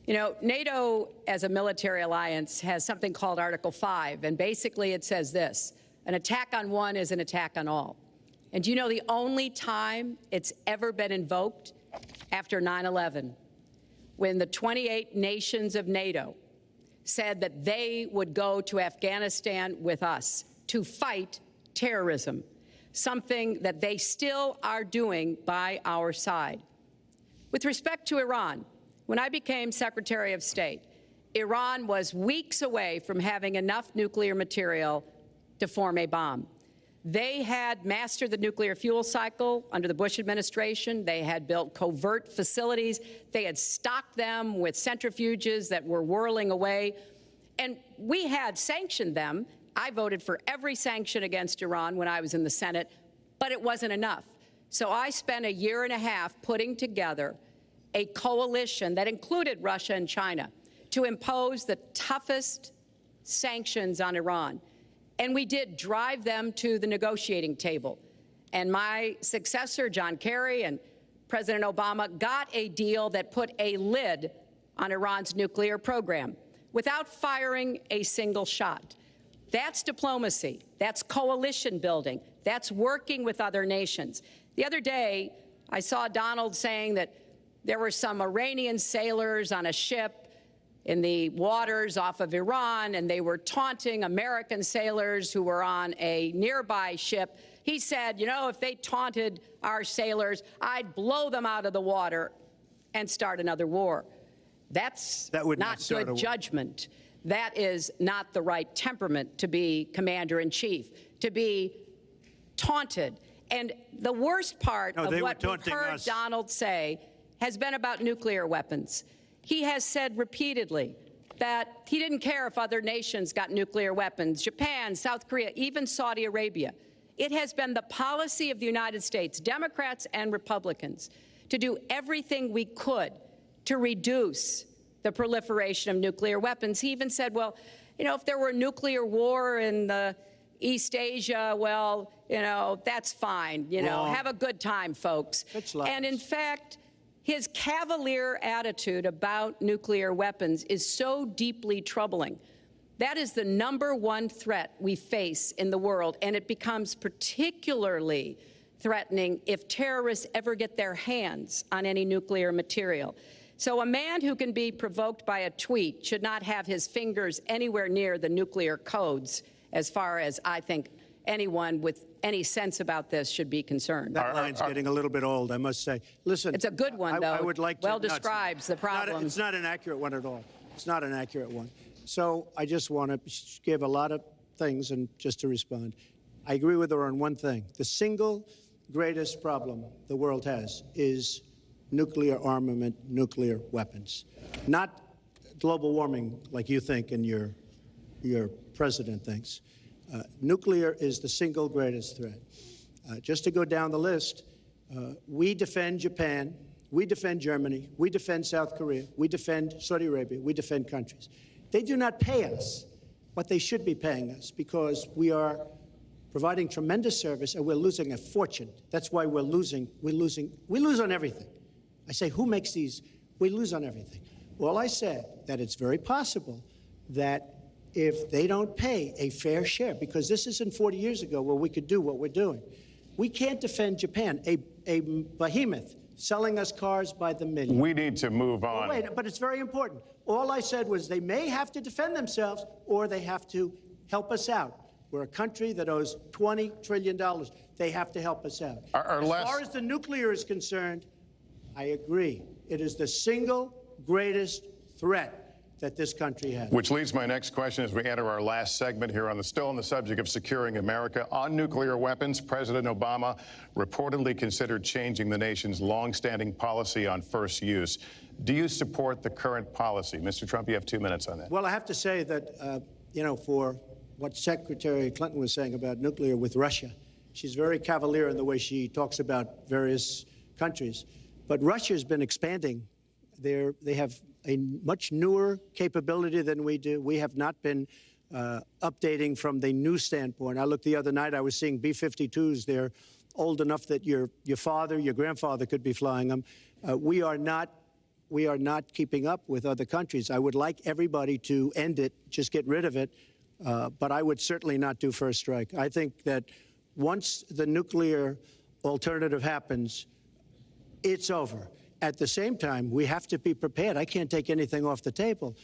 D: You know, NATO as a military alliance has something called Article 5, and basically it says this: an attack on one is an attack on all. And do you know the only time it's ever been invoked? After 9/11, when the 28 nations of NATO said that they would go to Afghanistan with us to fight terrorism, something that they still are doing by our side. With respect to Iran, when I became Secretary of State, Iran was weeks away from having enough nuclear material to form a bomb. They had mastered the nuclear fuel cycle under the Bush administration. They had built covert facilities. They had stocked them with centrifuges that were whirling away. And we had sanctioned them. I voted for every sanction against Iran when I was in the Senate, but it wasn't enough. So I spent a year and a half putting together a coalition that included Russia and China to impose the toughest sanctions on Iran. And we did drive them to the negotiating table. And my successor, John Kerry, and President Obama got a deal that put a lid on Iran's nuclear program without firing a single shot. That's diplomacy. That's coalition building. That's working with other nations. The other day, I saw Donald saying that there were some Iranian sailors on a ship in the waters off of Iran, and they were taunting American sailors who were on a nearby ship. He said, you know, if they taunted our sailors, I'd blow them out of the water and start another war. That's not good judgment. that is not the right temperament to be commander-in-chief, to be taunted. And the worst part of what we've heard Donald say has been about nuclear weapons. He has said repeatedly that he didn't care if other nations got nuclear weapons, Japan, South Korea, even Saudi Arabia. It has been the policy of the United States, Democrats and Republicans, to do everything we could to reduce the proliferation of nuclear weapons. He even said, well, you know, if there were a nuclear war in East Asia, well, you know, that's fine. You know, have a good time, folks. And in fact, his cavalier attitude about nuclear weapons is so deeply troubling. That is the #1 threat we face in the world, and it becomes particularly threatening if terrorists ever get their hands on any nuclear material. So a man who can be provoked by a tweet should not have his fingers anywhere near the nuclear codes, as far as I think anyone with any sense about this should be concerned.
E: That line's getting a little bit old, I must say. Listen,
D: it's a good one, though.
E: I would like to,
D: well describes the problem.
E: It's not an accurate one at all. It's not an accurate one. So I just want to give a lot of things and just to respond. I agree with her on one thing. The single greatest problem the world has is nuclear armament, nuclear weapons. Not global warming like you think and your president thinks. Nuclear is the single greatest threat. Just to go down the list, we defend Japan, we defend Germany, we defend South Korea, we defend Saudi Arabia, we defend countries. They do not pay us what they should be paying us because we are providing tremendous service and we're losing a fortune. That's why we're losing. We lose on everything. I say, who makes these? We lose on everything. Well, I said that it's very possible that if they don't pay a fair share, because this isn't 40 years ago where we could do what we're doing. We can't defend Japan, a behemoth selling us cars by the million.
C: We need to move on.
E: Wait, but it's very important. All I said was they may have to defend themselves or they have to help us out. We're a country that owes $20 trillion. They have to help us out. As far as the nuclear is concerned, I agree. It is the single greatest threat that this country has.
C: Which leads my next question as we enter our last segment here still on the subject of securing America. On nuclear weapons, President Obama reportedly considered changing the nation's longstanding policy on first use. Do you support the current policy? Mr. Trump, you have 2 minutes on that.
E: Well, I have to say that, for what Secretary Clinton was saying about nuclear with Russia, she's very cavalier in the way she talks about various countries. But Russia's been expanding. They have a much newer capability than we do. We have not been updating from the new standpoint. I looked the other night, I was seeing B-52s. They're old enough that your father, your grandfather could be flying them. We are not keeping up with other countries. I would like everybody to end it, just get rid of it, but I would certainly not do first strike. I think that once the nuclear alternative happens, it's over. At the same time, we have to be prepared. I can't take anything off the table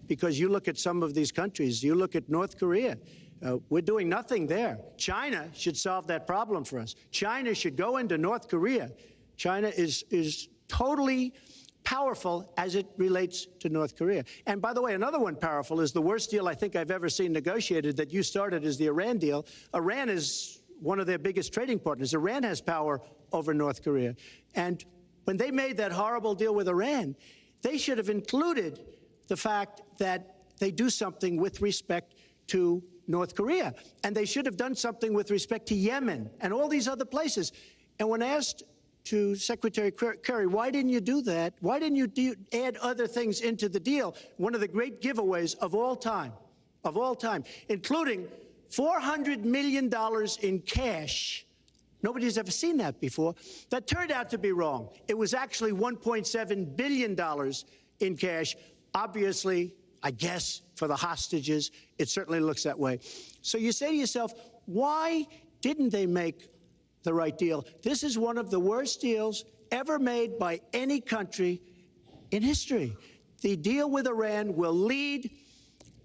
E: because you look at some of these countries. You look at North Korea. We're doing nothing there. China should solve that problem for us. China should go into North Korea. China is totally powerful as it relates to North Korea. And by the way, another one powerful is the worst deal I think I've ever seen negotiated that you started is the Iran deal. Iran is one of their biggest trading partners. Iran has power over North Korea. And when they made that horrible deal with Iran, they should have included the fact that they do something with respect to North Korea. And they should have done something with respect to Yemen and all these other places. And when asked to Secretary Kerry, why didn't you do that? Why didn't you add other things into the deal? One of the great giveaways of all time, including $400 million in cash. Nobody's ever seen that before. That turned out to be wrong. It was actually $1.7 billion in cash. Obviously, I guess, for the hostages, it certainly looks that way. So you say to yourself, why didn't they make the right deal? This is one of the worst deals ever made by any country in history. The deal with Iran will lead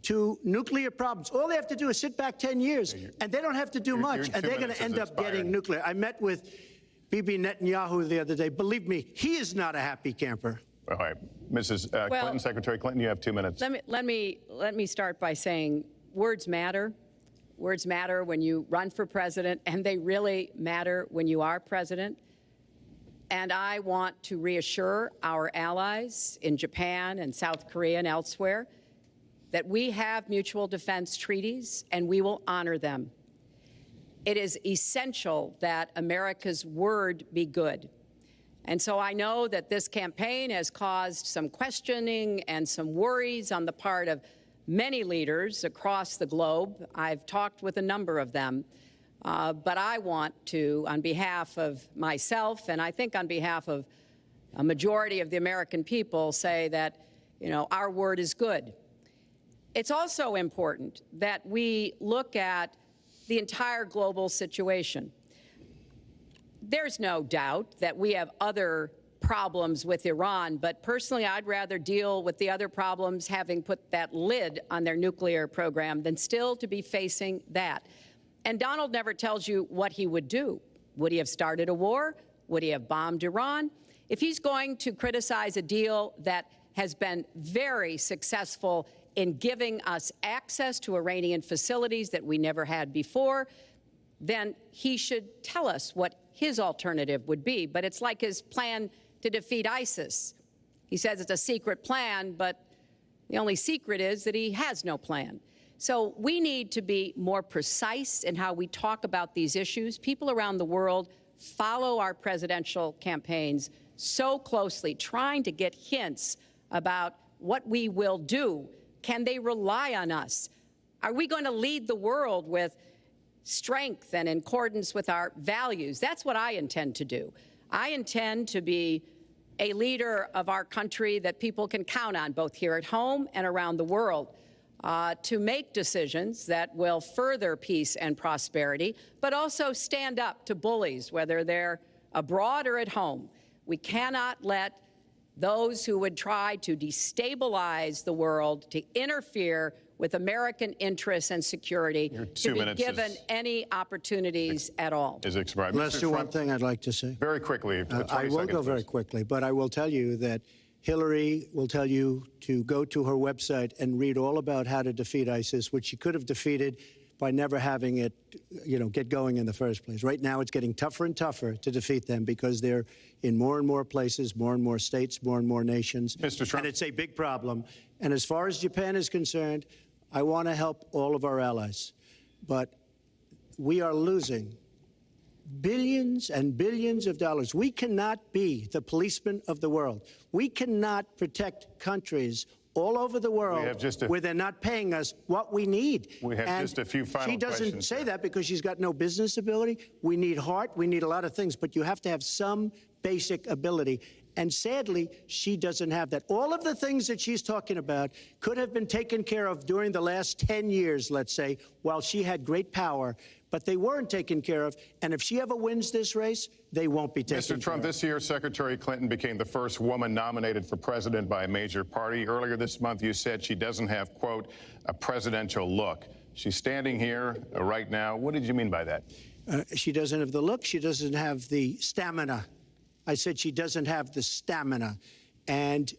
E: to nuclear problems. All they have to do is sit back 10 years, and they don't have to do much, and they're going to end up getting nuclear. I met with Bibi Netanyahu the other day. Believe me, he is not a happy camper.
C: All right. Mrs. Clinton, Secretary Clinton, you have 2 minutes.
D: Let me start by saying words matter. Words matter when you run for president, and they really matter when you are president. And I want to reassure our allies in Japan and South Korea and elsewhere that we have mutual defense treaties and we will honor them. It is essential that America's word be good. And so I know that this campaign has caused some questioning and some worries on the part of many leaders across the globe. I've talked with a number of them. But I want to, on behalf of myself and I think on behalf of a majority of the American people, say that, our word is good. It's also important that we look at the entire global situation. There's no doubt that we have other problems with Iran, but personally, I'd rather deal with the other problems having put that lid on their nuclear program than still to be facing that. And Donald never tells you what he would do. Would he have started a war? Would he have bombed Iran? If he's going to criticize a deal that has been very successful in giving us access to Iranian facilities that we never had before, then he should tell us what his alternative would be. But it's like his plan to defeat ISIS. He says it's a secret plan, but the only secret is that he has no plan. So we need to be more precise in how we talk about these issues. People around the world follow our presidential campaigns so closely, trying to get hints about what we will do. Can they rely on us? Are we going to lead the world with strength and in accordance with our values? That's what I intend to do. I intend to be a leader of our country that people can count on, both here at home and around the world, to make decisions that will further peace and prosperity, but also stand up to bullies, whether they're abroad or at home. We cannot let those who would try to destabilize the world, to interfere with American interests and security, to be given any opportunities at all.
C: Is expired.
E: Lester, one thing I'd like to say.
C: Very quickly.
E: I will go very quickly, but I will tell you that Hillary will tell you to go to her website and read all about how to defeat ISIS, which she could have defeated by never having it, get going in the first place. Right now, it's getting tougher and tougher to defeat them because they're in more and more places, more and more states, more and more nations.
C: Mr. Trump.
E: And it's a big problem. And as far as Japan is concerned, I want to help all of our allies. But we are losing billions and billions of dollars. We cannot be the policeman of the world. We cannot protect countries all over the world where they're not paying us what we need.
C: We have just a few final questions.
E: She doesn't say that because she's got no business ability. We need heart. We need a lot of things. But you have to have some basic ability. And sadly, she doesn't have that. All of the things that she's talking about could have been taken care of during the last 10 years, let's say, while she had great power. But they weren't taken care of. And if she ever wins this race, they won't be taken care of.
C: Mr. Trump, this year, Secretary Clinton became the first woman nominated for president by a major party. Earlier this month, you said she doesn't have, quote, a presidential look. She's standing here right now. What did you mean by that?
E: She doesn't have the look. She doesn't have the stamina. I said she doesn't have the stamina. And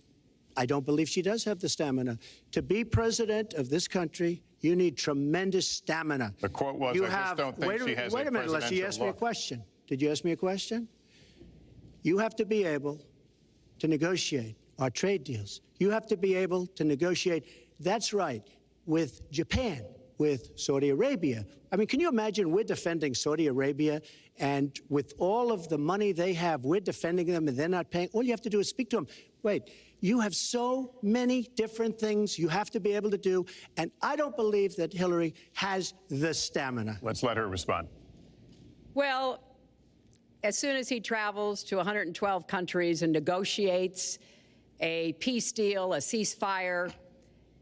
E: I don't believe she does have the stamina. To be president of this country, you need tremendous stamina.
C: The quote was, I just don't think she has a presidential look. Wait a minute, Lester, you asked me a question. Did you ask me a question?
E: You have to be able to negotiate our trade deals. You have to be able to negotiate, that's right, with Japan, with Saudi Arabia. I mean, can you imagine we're defending Saudi Arabia, and with all of the money they have, we're defending them and they're not paying? All you have to do is speak to them. Wait, you have so many different things you have to be able to do, and I don't believe that Hillary has the stamina.
C: Let's let her respond.
D: Well, as soon as he travels to 112 countries and negotiates a peace deal, a ceasefire,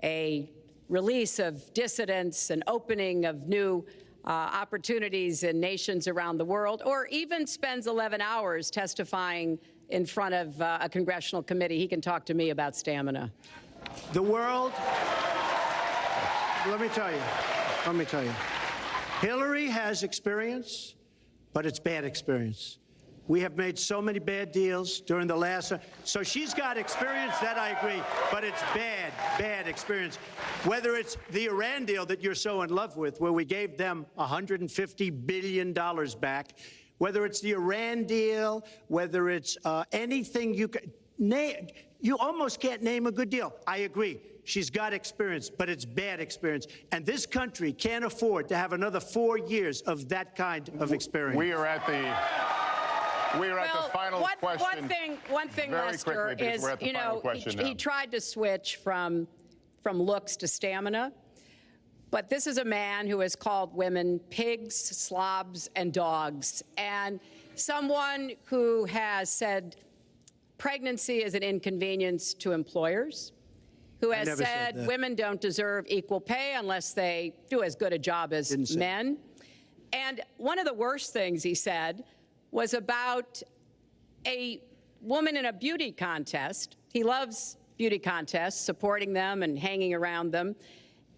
D: a release of dissidents, an opening of new opportunities in nations around the world, or even spends 11 hours testifying in front of a congressional committee, he can talk to me about stamina.
E: The world, let me tell you, Hillary has experience, but it's bad experience. We have made so many bad deals during the last. So she's got experience, that I agree, but it's bad experience. Whether it's the Iran deal that you're so in love with, where we gave them $150 billion back, whether it's the Iran deal, whether it's anything you can name, you almost can't name a good deal. I agree. She's got experience, but it's bad experience. And this country can't afford to have another 4 years of that kind of experience.
C: We are at the final question.
D: One thing, Lester, is, you know, he tried to switch from looks to stamina. But this is a man who has called women pigs, slobs, and dogs, and someone who has said pregnancy is an inconvenience to employers, who has said women don't deserve equal pay unless they do as good a job as men. And one of the worst things he said was about a woman in a beauty contest. He loves beauty contests, supporting them and hanging around them.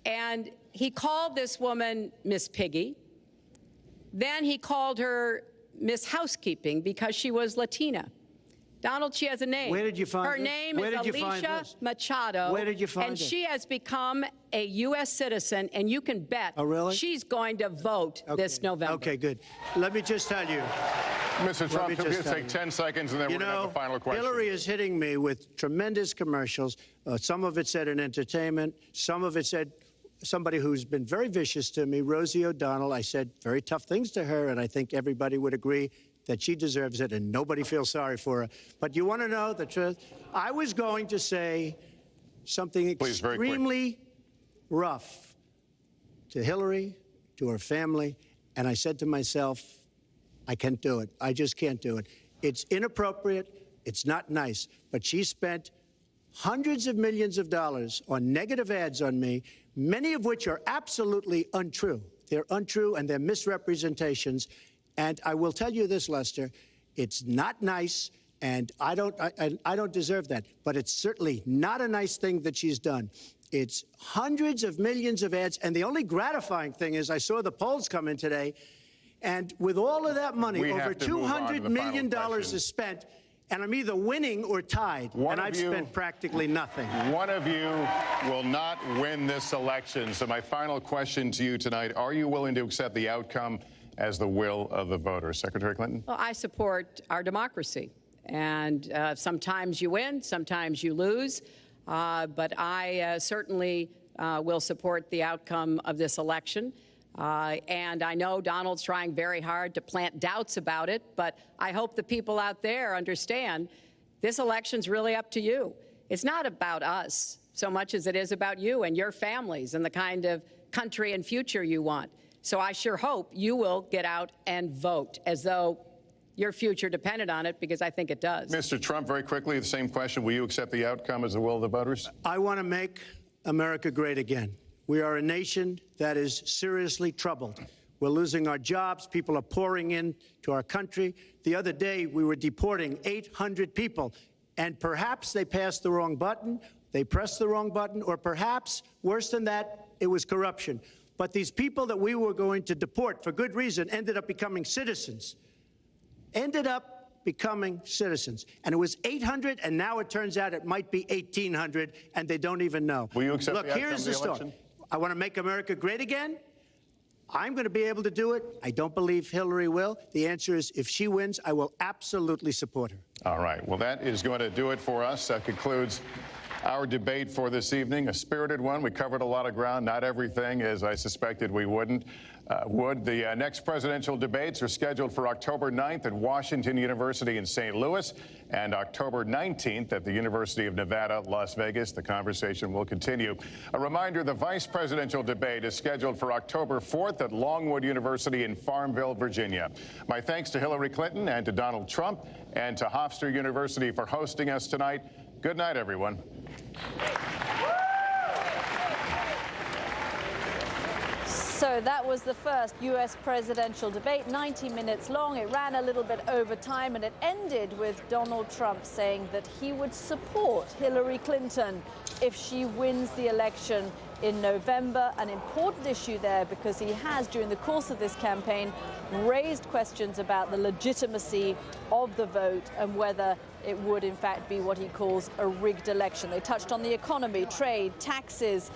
D: And he called this woman Miss Piggy. Then he called her Miss Housekeeping because she was Latina. Donald, she has a name.
E: Where did you find
D: her
E: this?
D: name is Alicia Machado.
E: Where did you find
D: and
E: it?
D: she has become a U.S. citizen, and you can bet she's going to vote this November.
E: Okay, good. Let me just tell you.
C: Mr. Trump, we'll just take 10 seconds, and then we're going to have the final question.
E: Hillary is hitting me with tremendous commercials. Some of it said in entertainment. Some of it said somebody who's been very vicious to me, Rosie O'Donnell. I said very tough things to her, and I think everybody would agree that she deserves it, and nobody feels sorry for her. But you want to know the truth? I was going to say something extremely rough to Hillary, to her family, and I said to myself, I can't do it. I just can't do it. It's inappropriate. It's not nice. But she spent hundreds of millions of dollars on negative ads on me, many of which are absolutely untrue. They're untrue, and they're misrepresentations. And I will tell you this, Lester, it's not nice, and I don't deserve that. But it's certainly not a nice thing that she's done. It's hundreds of millions of ads, and the only gratifying thing is I saw the polls come in today, and with all of that money, over $200 million is spent, and I'm either winning or tied, and I've spent practically nothing.
C: One of you will not win this election. So my final question to you tonight, are you willing to accept the outcome as the will of the voters? Secretary Clinton?
D: Well, I support our democracy. And sometimes you win, sometimes you lose. But I certainly will support the outcome of this election. And I know Donald's trying very hard to plant doubts about it, but I hope the people out there understand this election's really up to you. It's not about us so much as it is about you and your families and the kind of country and future you want. So I sure hope you will get out and vote as though your future depended on it, because I think it does.
C: Mr. Trump, very quickly, the same question. Will you accept the outcome as the will of the voters?
E: I want to make America great again. We are a nation that is seriously troubled. We're losing our jobs. People are pouring into our country. The other day, we were deporting 800 people, and perhaps they passed the wrong button, they pressed the wrong button, or perhaps, worse than that, it was corruption. But these people that we were going to deport for good reason ended up becoming citizens. And it was 800, and now it turns out it might be 1,800, and they don't even know.
C: Will you accept the outcome
E: here's
C: of the
E: story.
C: election?
E: I want to make America great again. I'm going to be able to do it. I don't believe Hillary will. The answer is, if she wins, I will absolutely support her.
C: All right. Well, that is going to do it for us. That concludes our debate for this evening. A spirited one. We covered a lot of ground, not everything, as I suspected we would. The next presidential debates are scheduled for October 9th at Washington University in St. Louis and October 19th at the University of Nevada, Las Vegas. The conversation will continue. A reminder, the vice presidential debate is scheduled for October 4th at Longwood University in Farmville, Virginia. My thanks to Hillary Clinton and to Donald Trump and to Hofstra University for hosting us tonight. Good night, everyone.
A: So that was the first U.S. presidential debate, 90 minutes long. It ran a little bit over time, and it ended with Donald Trump saying that he would support Hillary Clinton if she wins the election in November. An important issue there because he has, during the course of this campaign, raised questions about the legitimacy of the vote and whether it would in fact be what he calls a rigged election. They touched on the economy, trade, taxes,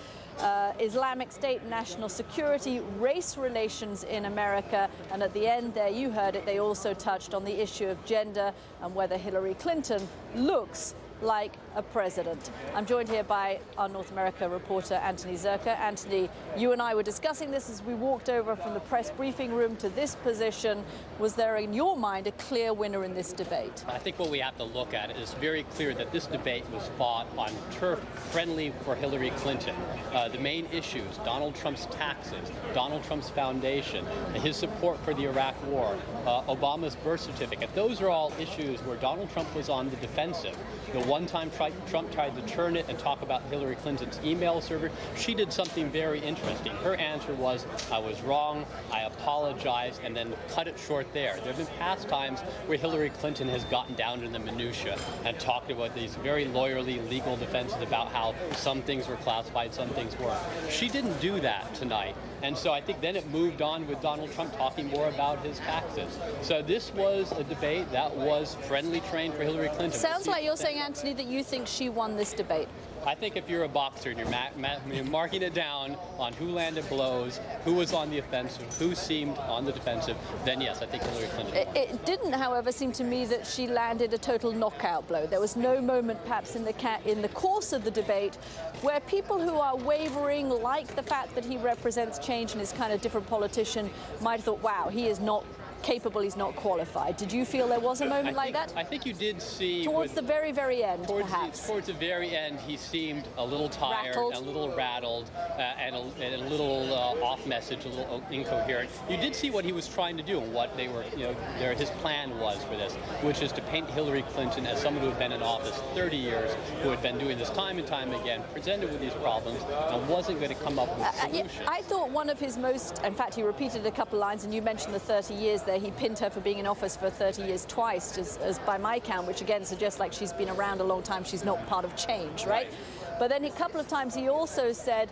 A: Islamic State, national security, race relations in America, and at the end there, you heard it, they also touched on the issue of gender and whether Hillary Clinton looks like a president. I'm joined here by our North America reporter, Anthony Zerka. Anthony, you and I were discussing this as we walked over from the press briefing room to this position. Was there, in your mind, a clear winner in this debate?
B: I think what we have to look at is very clear that this debate was fought on turf friendly for Hillary Clinton. The main issues, Donald Trump's taxes, Donald Trump's foundation, his support for the Iraq War, Obama's birth certificate, those are all issues where Donald Trump was on the defensive. The one time Trump tried to turn it and talk about Hillary Clinton's email server, she did something very interesting. Her answer was, I was wrong, I apologize, and then cut it short there. There have been past times where Hillary Clinton has gotten down to the minutia and talked about these very lawyerly legal defenses about how some things were classified, some things weren't. She didn't do that tonight. And so I think then it moved on with Donald Trump talking more about his taxes. So this was a debate that was friendly terrain for Hillary Clinton.
A: Sounds like you're saying, Anthony, that you think she won this debate.
B: I think if you're a boxer and you're marking it down on who landed blows, who was on the offensive, who seemed on the defensive, then yes, I think Hillary Clinton won.
A: It didn't, however, seem to me that she landed a total knockout blow. There was no moment, perhaps, in the course of the debate where people who are wavering, like the fact that he represents change and is kind of different politician, might have thought, wow, he is not capable, he's not qualified. Did you feel there was a moment like that?
B: I think you did see...
A: Towards the very, very end, perhaps.
B: Towards the very end, he seemed a little tired,
A: rattled.
B: a little rattled, and a little off message, a little incoherent. You did see what he was trying to do and what they were, his plan was for this, which is to paint Hillary Clinton as someone who had been in office 30 years, who had been doing this time and time again, presented with these problems, and wasn't going to come up with solutions.
A: I thought one of his most, in fact, he repeated a couple of lines, and you mentioned the 30 years there. He pinned her for being in office for 30 years twice, as by my count, which again suggests like she's been around a long time. She's not part of change, right? But then a couple of times he also said,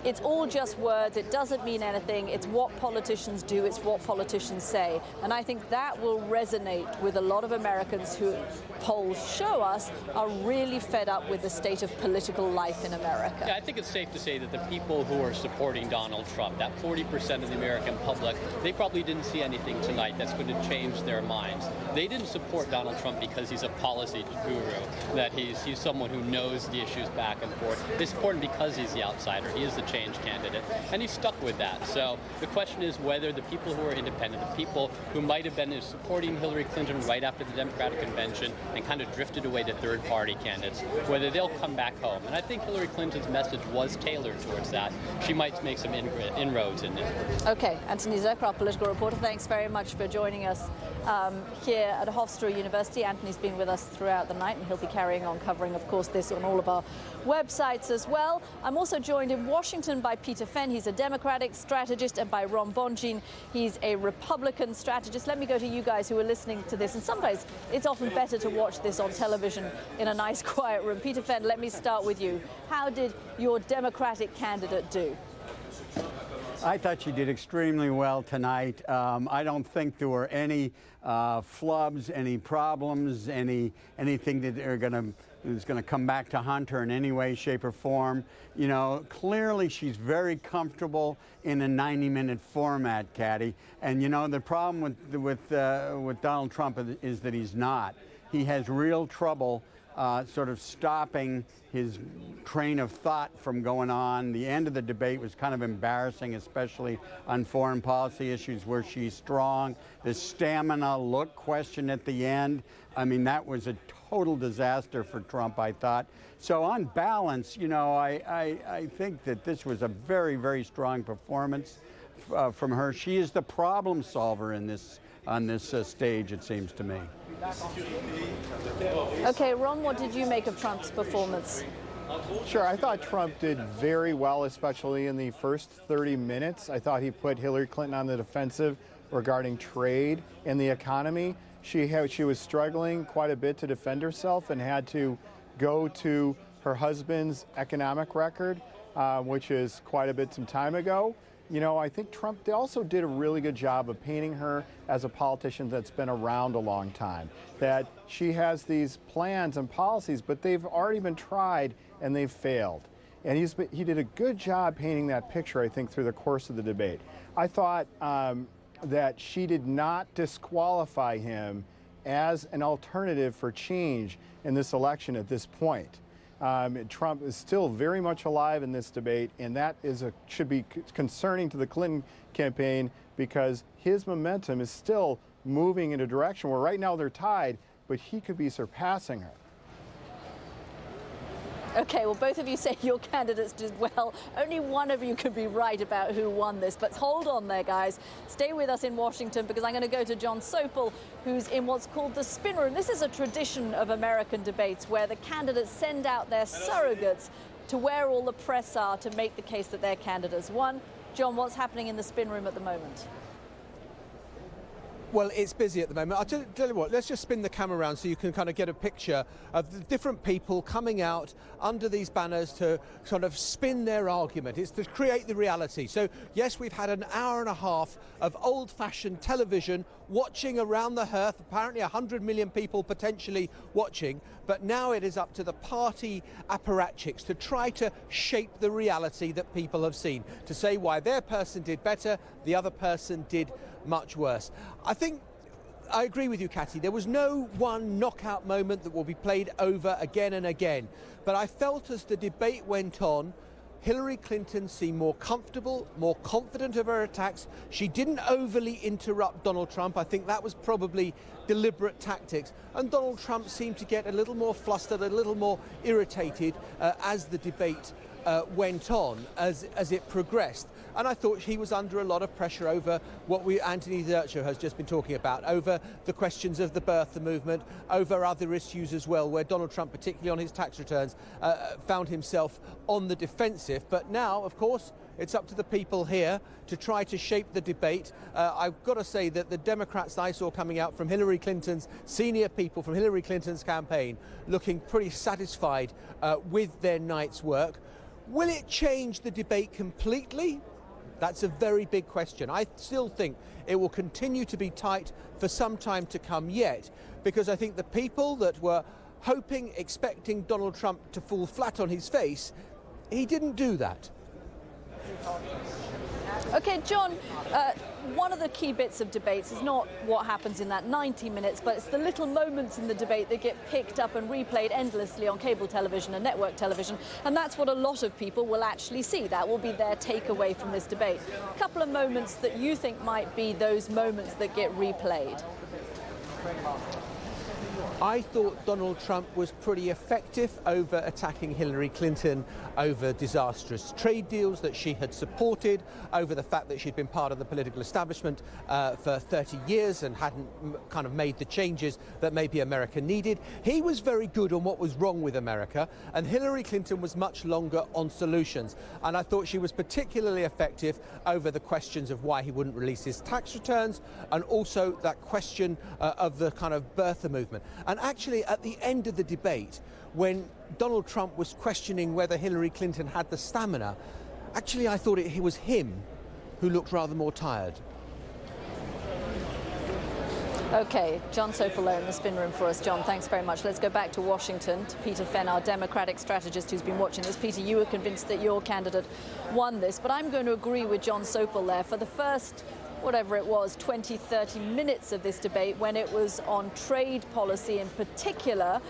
A: it's all just words, it doesn't mean anything, it's what politicians do, it's what politicians say. And I think that will resonate with a lot of Americans who, polls show us, are really fed up with the state of political life in America.
B: Yeah, I think it's safe to say that the people who are supporting Donald Trump, that 40% of the American public, they probably didn't see anything tonight that's going to change their minds. They didn't support Donald Trump because he's a policy guru, that he's someone who knows the issues back and forth. They support him because he's the outsider. He is the change candidate, and he's stuck with that. So the question is whether the people who are independent, the people who might have been supporting Hillary Clinton right after the Democratic convention and kind of drifted away to third-party candidates, whether they'll come back home. And I think Hillary Clinton's message was tailored towards that. She might make some inroads in it.
A: Okay, Anthony Zerka, our political reporter, thanks very much for joining us here at Hofstra University. Anthony's been with us throughout the night, and he'll be carrying on covering, of course, this on all of our websites as well. I'm also joined in Washington by Peter Fenn. He's a Democratic strategist, and by Ron Bonjean. He's a Republican strategist. Let me go to you guys who are listening to this. And sometimes it's often better to watch this on television in a nice quiet room. Peter Fenn, let me start with you. How did your Democratic candidate do?
F: I thought she did extremely well tonight. I don't think there were any flubs, any problems, anything that is going to come back to haunt her in any way, shape, or form. You know, clearly she's very comfortable in a 90-minute format, Caddy. And you know, the problem with Donald Trump is that he's not. He has real trouble sort of stopping his train of thought from going on. The end of the debate was kind of embarrassing, especially on foreign policy issues where she's strong. The stamina look question at the end, I mean, that was a total disaster for Trump, I thought. So on balance, you know, I think that this was a very, very strong performance from her. She is the problem solver in this on this stage, it seems to me.
A: Okay, Ron, what did you make of Trump's performance?
G: Sure, I thought Trump did very well, especially in the first 30 minutes. I thought he put Hillary Clinton on the defensive regarding trade and the economy. She was struggling quite a bit to defend herself and had to go to her husband's economic record, which is quite a bit some time ago. You know, I think Trump also did a really good job of painting her as a politician that's been around a long time, that she has these plans and policies, but they've already been tried and they've failed. And he did a good job painting that picture, I think, through the course of the debate. I thought that she did not disqualify him as an alternative for change in this election at this point. Trump is still very much alive in this debate, and that should be concerning to the Clinton campaign, because his momentum is still moving in a direction where right now they're tied, but he could be surpassing her.
A: Okay, well, both of you say your candidates did well. Only one of you can be right about who won this, but hold on there, guys. Stay with us in Washington, because I'm going to go to John Sopel, who's in what's called the spin room. This is a tradition of American debates where the candidates send out their surrogates to where all the press are to make the case that their candidates won. John, what's happening in the spin room at the moment?
H: Well, it's busy at the moment. I'll tell you what, let's just spin the camera around so you can kind of get a picture of the different people coming out under these banners to sort of spin their argument. It's to create the reality. So, yes, we've had an hour and a half of old-fashioned television watching around the hearth, apparently 100 million people potentially watching, but now it is up to the party apparatchiks to try to shape the reality that people have seen, to say why their person did better, the other person did much worse. I agree with you, Cathy. There was no one knockout moment that will be played over again and again. But I felt as the debate went on, Hillary Clinton seemed more comfortable, more confident of her attacks. She didn't overly interrupt Donald Trump. I think that was probably deliberate tactics. And Donald Trump seemed to get a little more flustered, a little more irritated as the debate went on, as it progressed. And I thought he was under a lot of pressure over what Anthony Zurcher has just been talking about, over the questions of the birther movement, over other issues as well, where Donald Trump, particularly on his tax returns, found himself on the defensive. But now, of course, it's up to the people here to try to shape the debate. I've got to say that the Democrats that I saw coming out from Hillary Clinton's senior people, from Hillary Clinton's campaign, looking pretty satisfied with their night's work. Will it change the debate completely? That's a very big question. I still think it will continue to be tight for some time to come yet, because I think the people that were hoping, expecting Donald Trump to fall flat on his face, he didn't do that.
A: Okay, John, one of the key bits of debates is not what happens in that 90 minutes, but it's the little moments in the debate that get picked up and replayed endlessly on cable television and network television, and that's what a lot of people will actually see. That will be their takeaway from this debate. A couple of moments that you think might be those moments that get replayed.
H: I thought Donald Trump was pretty effective over attacking Hillary Clinton over disastrous trade deals that she had supported, over the fact that she'd been part of the political establishment for 30 years and hadn't kind of made the changes that maybe America needed. He was very good on what was wrong with America, and Hillary Clinton was much longer on solutions. And I thought she was particularly effective over the questions of why he wouldn't release his tax returns, and also that question of the kind of birther movement. And actually, at the end of the debate, when Donald Trump was questioning whether Hillary Clinton had the stamina, actually I thought it was him who looked rather more tired.
A: Okay, John Sopel in the spin room for us. John, thanks very much. Let's go back to Washington, to Peter Fenn, our Democratic strategist who's been watching this. Peter, you were convinced that your candidate won this, but I'm going to agree with John Sopel there. For the first, whatever it was, 20, 30 minutes of this debate, when it was on trade policy in particular,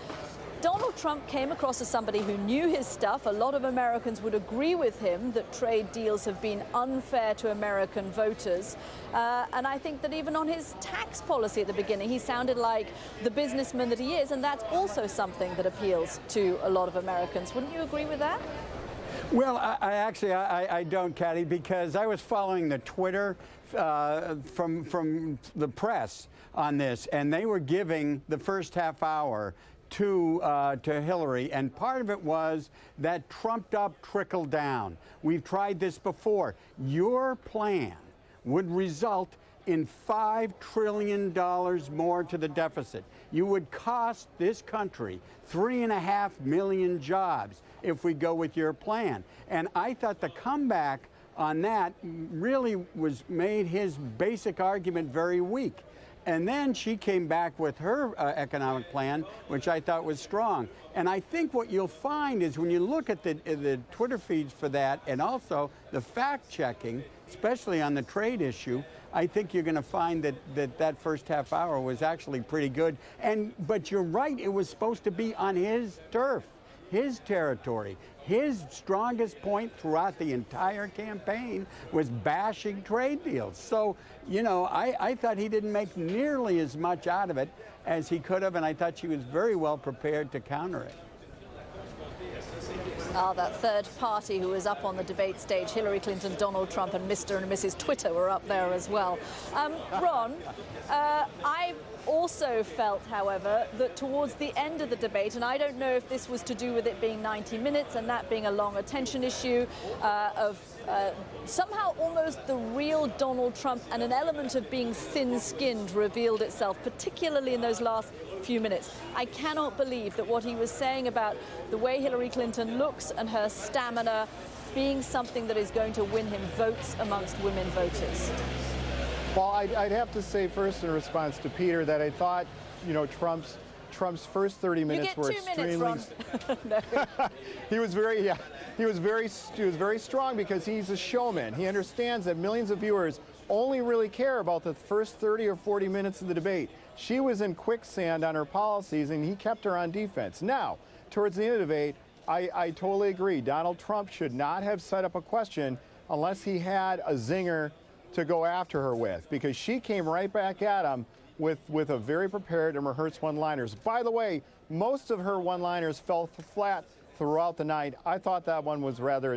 A: Donald Trump came across as somebody who knew his stuff. A lot of Americans would agree with him that trade deals have been unfair to American voters. And I think that even on his tax policy at the beginning, he sounded like the businessman that he is. And that's also something that appeals to a lot of Americans. Wouldn't you agree with that?
F: Well, I don't, Cathy, because I was following the Twitter from the press on this, and they were giving the first half hour to Hillary, and part of it was that trumped up trickle down. We've tried this before. Your plan would result in $5 trillion more to the deficit. You would cost this country 3.5 million jobs if we go with your plan. And I thought the comeback on that really made his basic argument very weak. And then she came back with her economic plan, which I thought was strong. And I think what you'll find is when you look at the Twitter feeds for that and also the fact checking, especially on the trade issue, I think you're going to find that first half hour was actually pretty good. But you're right, it was supposed to be on his turf, his territory. His strongest point throughout the entire campaign was bashing trade deals. So, you know, I thought he didn't make nearly as much out of it as he could have, and I thought she was very well prepared to counter it.
A: That third party who was up on the debate stage, Hillary Clinton, Donald Trump, and Mr. and Mrs. Twitter were up there as well. Ron, I also felt, however, that towards the end of the debate, and I don't know if this was to do with it being 90 minutes and that being a long attention issue, somehow almost the real Donald Trump and an element of being thin-skinned revealed itself, particularly in those last few minutes. I cannot believe that what he was saying about the way Hillary Clinton looks and her stamina being something that is going to win him votes amongst women voters.
G: Well, I'd have to say first in response to Peter that I thought, you know, Trump's first 30 minutes were extremely. He was very strong because he's a showman. He understands that millions of viewers only really care about the first 30 or 40 minutes of the debate. She was in quicksand on her policies, and he kept her on defense. Now, towards the end of the debate, I totally agree. Donald Trump should not have set up a question unless he had a zinger to go after her with, because she came right back at him with a very prepared and rehearsed one-liners. By the way, most of her one-liners fell flat throughout the night. I thought that one was rather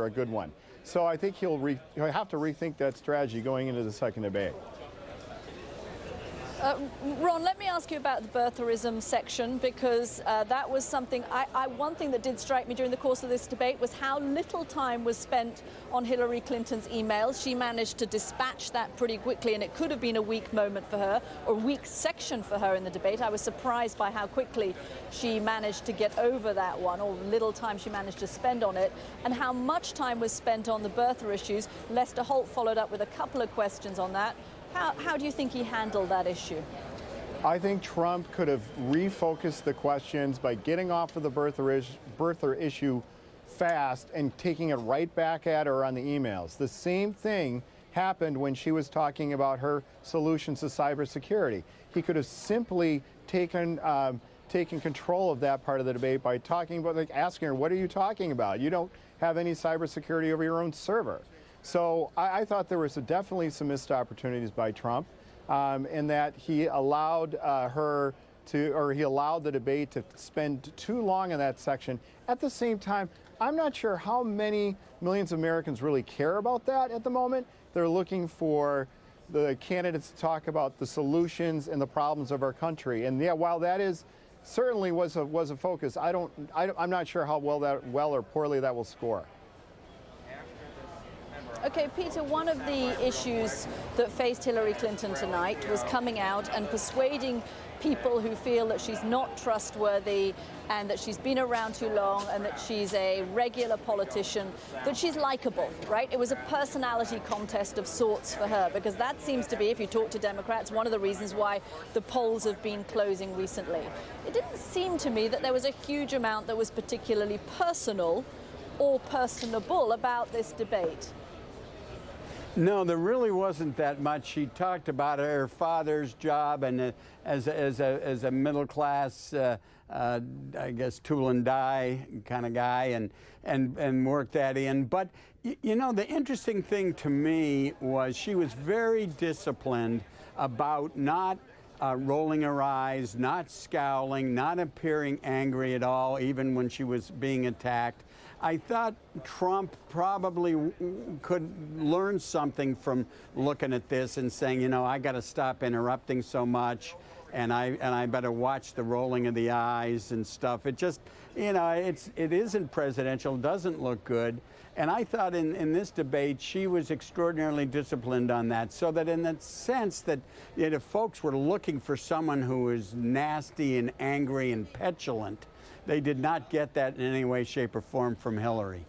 G: a good one. So I think he'll have to rethink that strategy going into the second debate.
A: Ron, let me ask you about the birtherism section, because that was something, one thing that did strike me during the course of this debate was how little time was spent on Hillary Clinton's emails. She managed to dispatch that pretty quickly, and it could have been a weak moment for her, or a weak section for her in the debate. I was surprised by how quickly she managed to get over that one, or little time she managed to spend on it, and how much time was spent on the birther issues. Lester Holt followed up with a couple of questions on that. How do you think he handled that issue?
G: I think Trump could have refocused the questions by getting off of the birther issue fast and taking it right back at her on the emails. The same thing happened when she was talking about her solutions to cybersecurity. He could have simply taken control of that part of the debate by talking about, like, asking her, what are you talking about? You don't have any cybersecurity over your own server. So I thought there was definitely some missed opportunities by Trump, in that he allowed he allowed the debate to spend too long in that section. At the same time, I'm not sure how many millions of Americans really care about that at the moment. They're looking for the candidates to talk about the solutions and the problems of our country. And yeah, while that certainly was a focus, I'm not sure how well or poorly that will score.
A: Okay, Peter, one of the issues that faced Hillary Clinton tonight was coming out and persuading people who feel that she's not trustworthy and that she's been around too long and that she's a regular politician, that she's likable, right? It was a personality contest of sorts for her, because that seems to be, if you talk to Democrats, one of the reasons why the polls have been closing recently. It didn't seem to me that there was a huge amount that was particularly personal or personable about this debate.
F: No, there really wasn't that much. She talked about her father's job and as a middle class, I guess, tool and die kind of guy, and worked that in. But you know, the interesting thing to me was she was very disciplined about not rolling her eyes, not scowling, not appearing angry at all, even when she was being attacked. I thought Trump probably could learn something from looking at this and saying, you know, I got to stop interrupting so much, and I better watch the rolling of the eyes and stuff. It just, you know, it isn't presidential, doesn't look good. And I thought in this debate, she was extraordinarily disciplined on that, so that in the sense that if folks were looking for someone who was nasty and angry and petulant, they did not get that in any way, shape, or form from Hillary.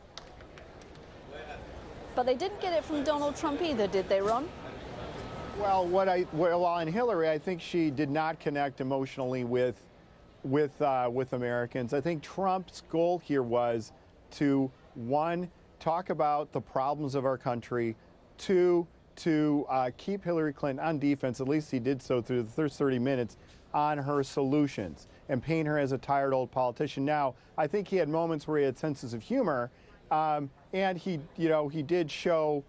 A: But they didn't get it from Donald Trump either, did they, Ron?
G: Well, on Hillary, I think she did not connect emotionally with Americans. I think Trump's goal here was to, one, talk about the problems of our country, two, to keep Hillary Clinton on defense, at least he did so through the first 30 minutes, on her solutions and paint her as a tired old politician. Now, I think he had moments where he had senses of humor, and he did show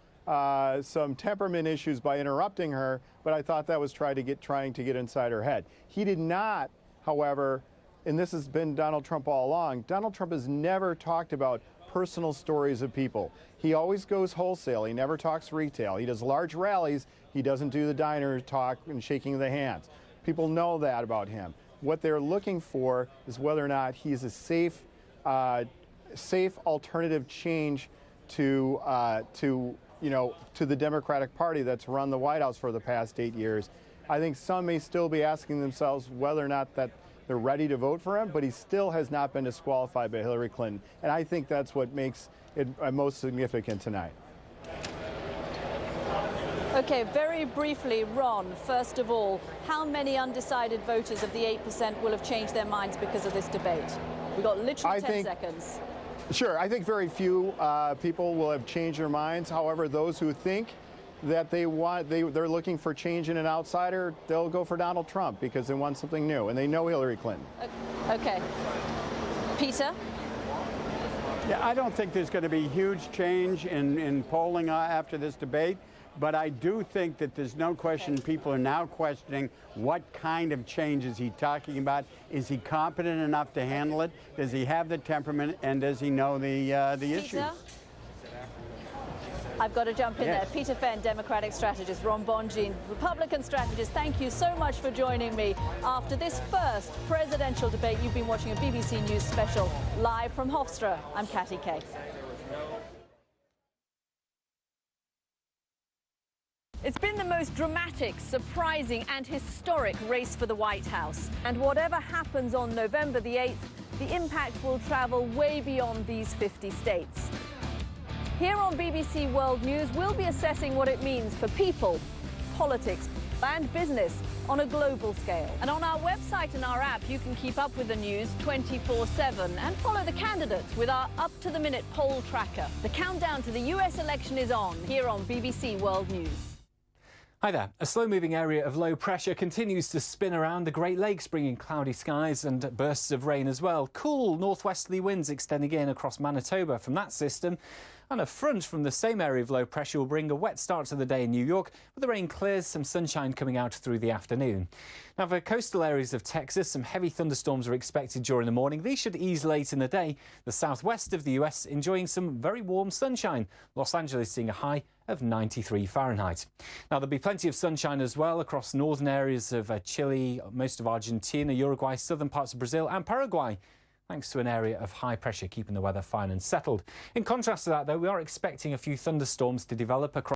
G: some temperament issues by interrupting her, but I thought that was trying to get inside her head. He did not, however, and this has been Donald Trump all along, Donald Trump has never talked about personal stories of people. He always goes wholesale. He never talks retail. He does large rallies. He doesn't do the diner talk and shaking of the hands. People know that about him. What they're looking for is whether or not he's a safe alternative change to the Democratic Party that's run the White House for the past 8 years. I think some may still be asking themselves whether or not that they're ready to vote for him, but he still has not been disqualified by Hillary Clinton. And I think that's what makes it most significant tonight.
A: Okay, very briefly, Ron, first of all, how many undecided voters of the 8% will have changed their minds because of this debate? We've got literally 10 seconds.
G: Sure, I think very few people will have changed their minds. However, those who think that they're looking for change in an outsider, they'll go for Donald Trump because they want something new, and they know Hillary Clinton.
A: Okay. Peter?
F: Yeah, I don't think there's going to be huge change in polling after this debate, but I do think that there's no question people are now questioning what kind of change is he talking about. Is he competent enough to handle it? Does he have the temperament, and does he know the issues?
A: I've got to jump in there. Peter Fenn, Democratic strategist, Ron Bonjean, Republican strategist. Thank you so much for joining me. After this first presidential debate, you've been watching a BBC News special live from Hofstra. I'm Katty Kay. It's been the most dramatic, surprising and historic race for the White House. And whatever happens on November the 8th, the impact will travel way beyond these 50 states. Here on BBC World News, we'll be assessing what it means for people, politics and business on a global scale. And on our website and our app, you can keep up with the news 24/7 and follow the candidates with our up-to-the-minute poll tracker. The countdown to the US election is on here on BBC World News.
I: Hi there. A slow-moving area of low pressure continues to spin around the Great Lakes, bringing cloudy skies and bursts of rain as well. Cool northwesterly winds extending in across Manitoba from that system. And a front from the same area of low pressure will bring a wet start to the day in New York, but the rain clears, some sunshine coming out through the afternoon. Now, for coastal areas of Texas, some heavy thunderstorms are expected during the morning. These should ease late in the day. The southwest of the US enjoying some very warm sunshine. Los Angeles seeing a high of 93 Fahrenheit. Now, there'll be plenty of sunshine as well across northern areas of Chile, most of Argentina, Uruguay, southern parts of Brazil and Paraguay, thanks to an area of high pressure keeping the weather fine and settled. In contrast to that, though, we are expecting a few thunderstorms to develop across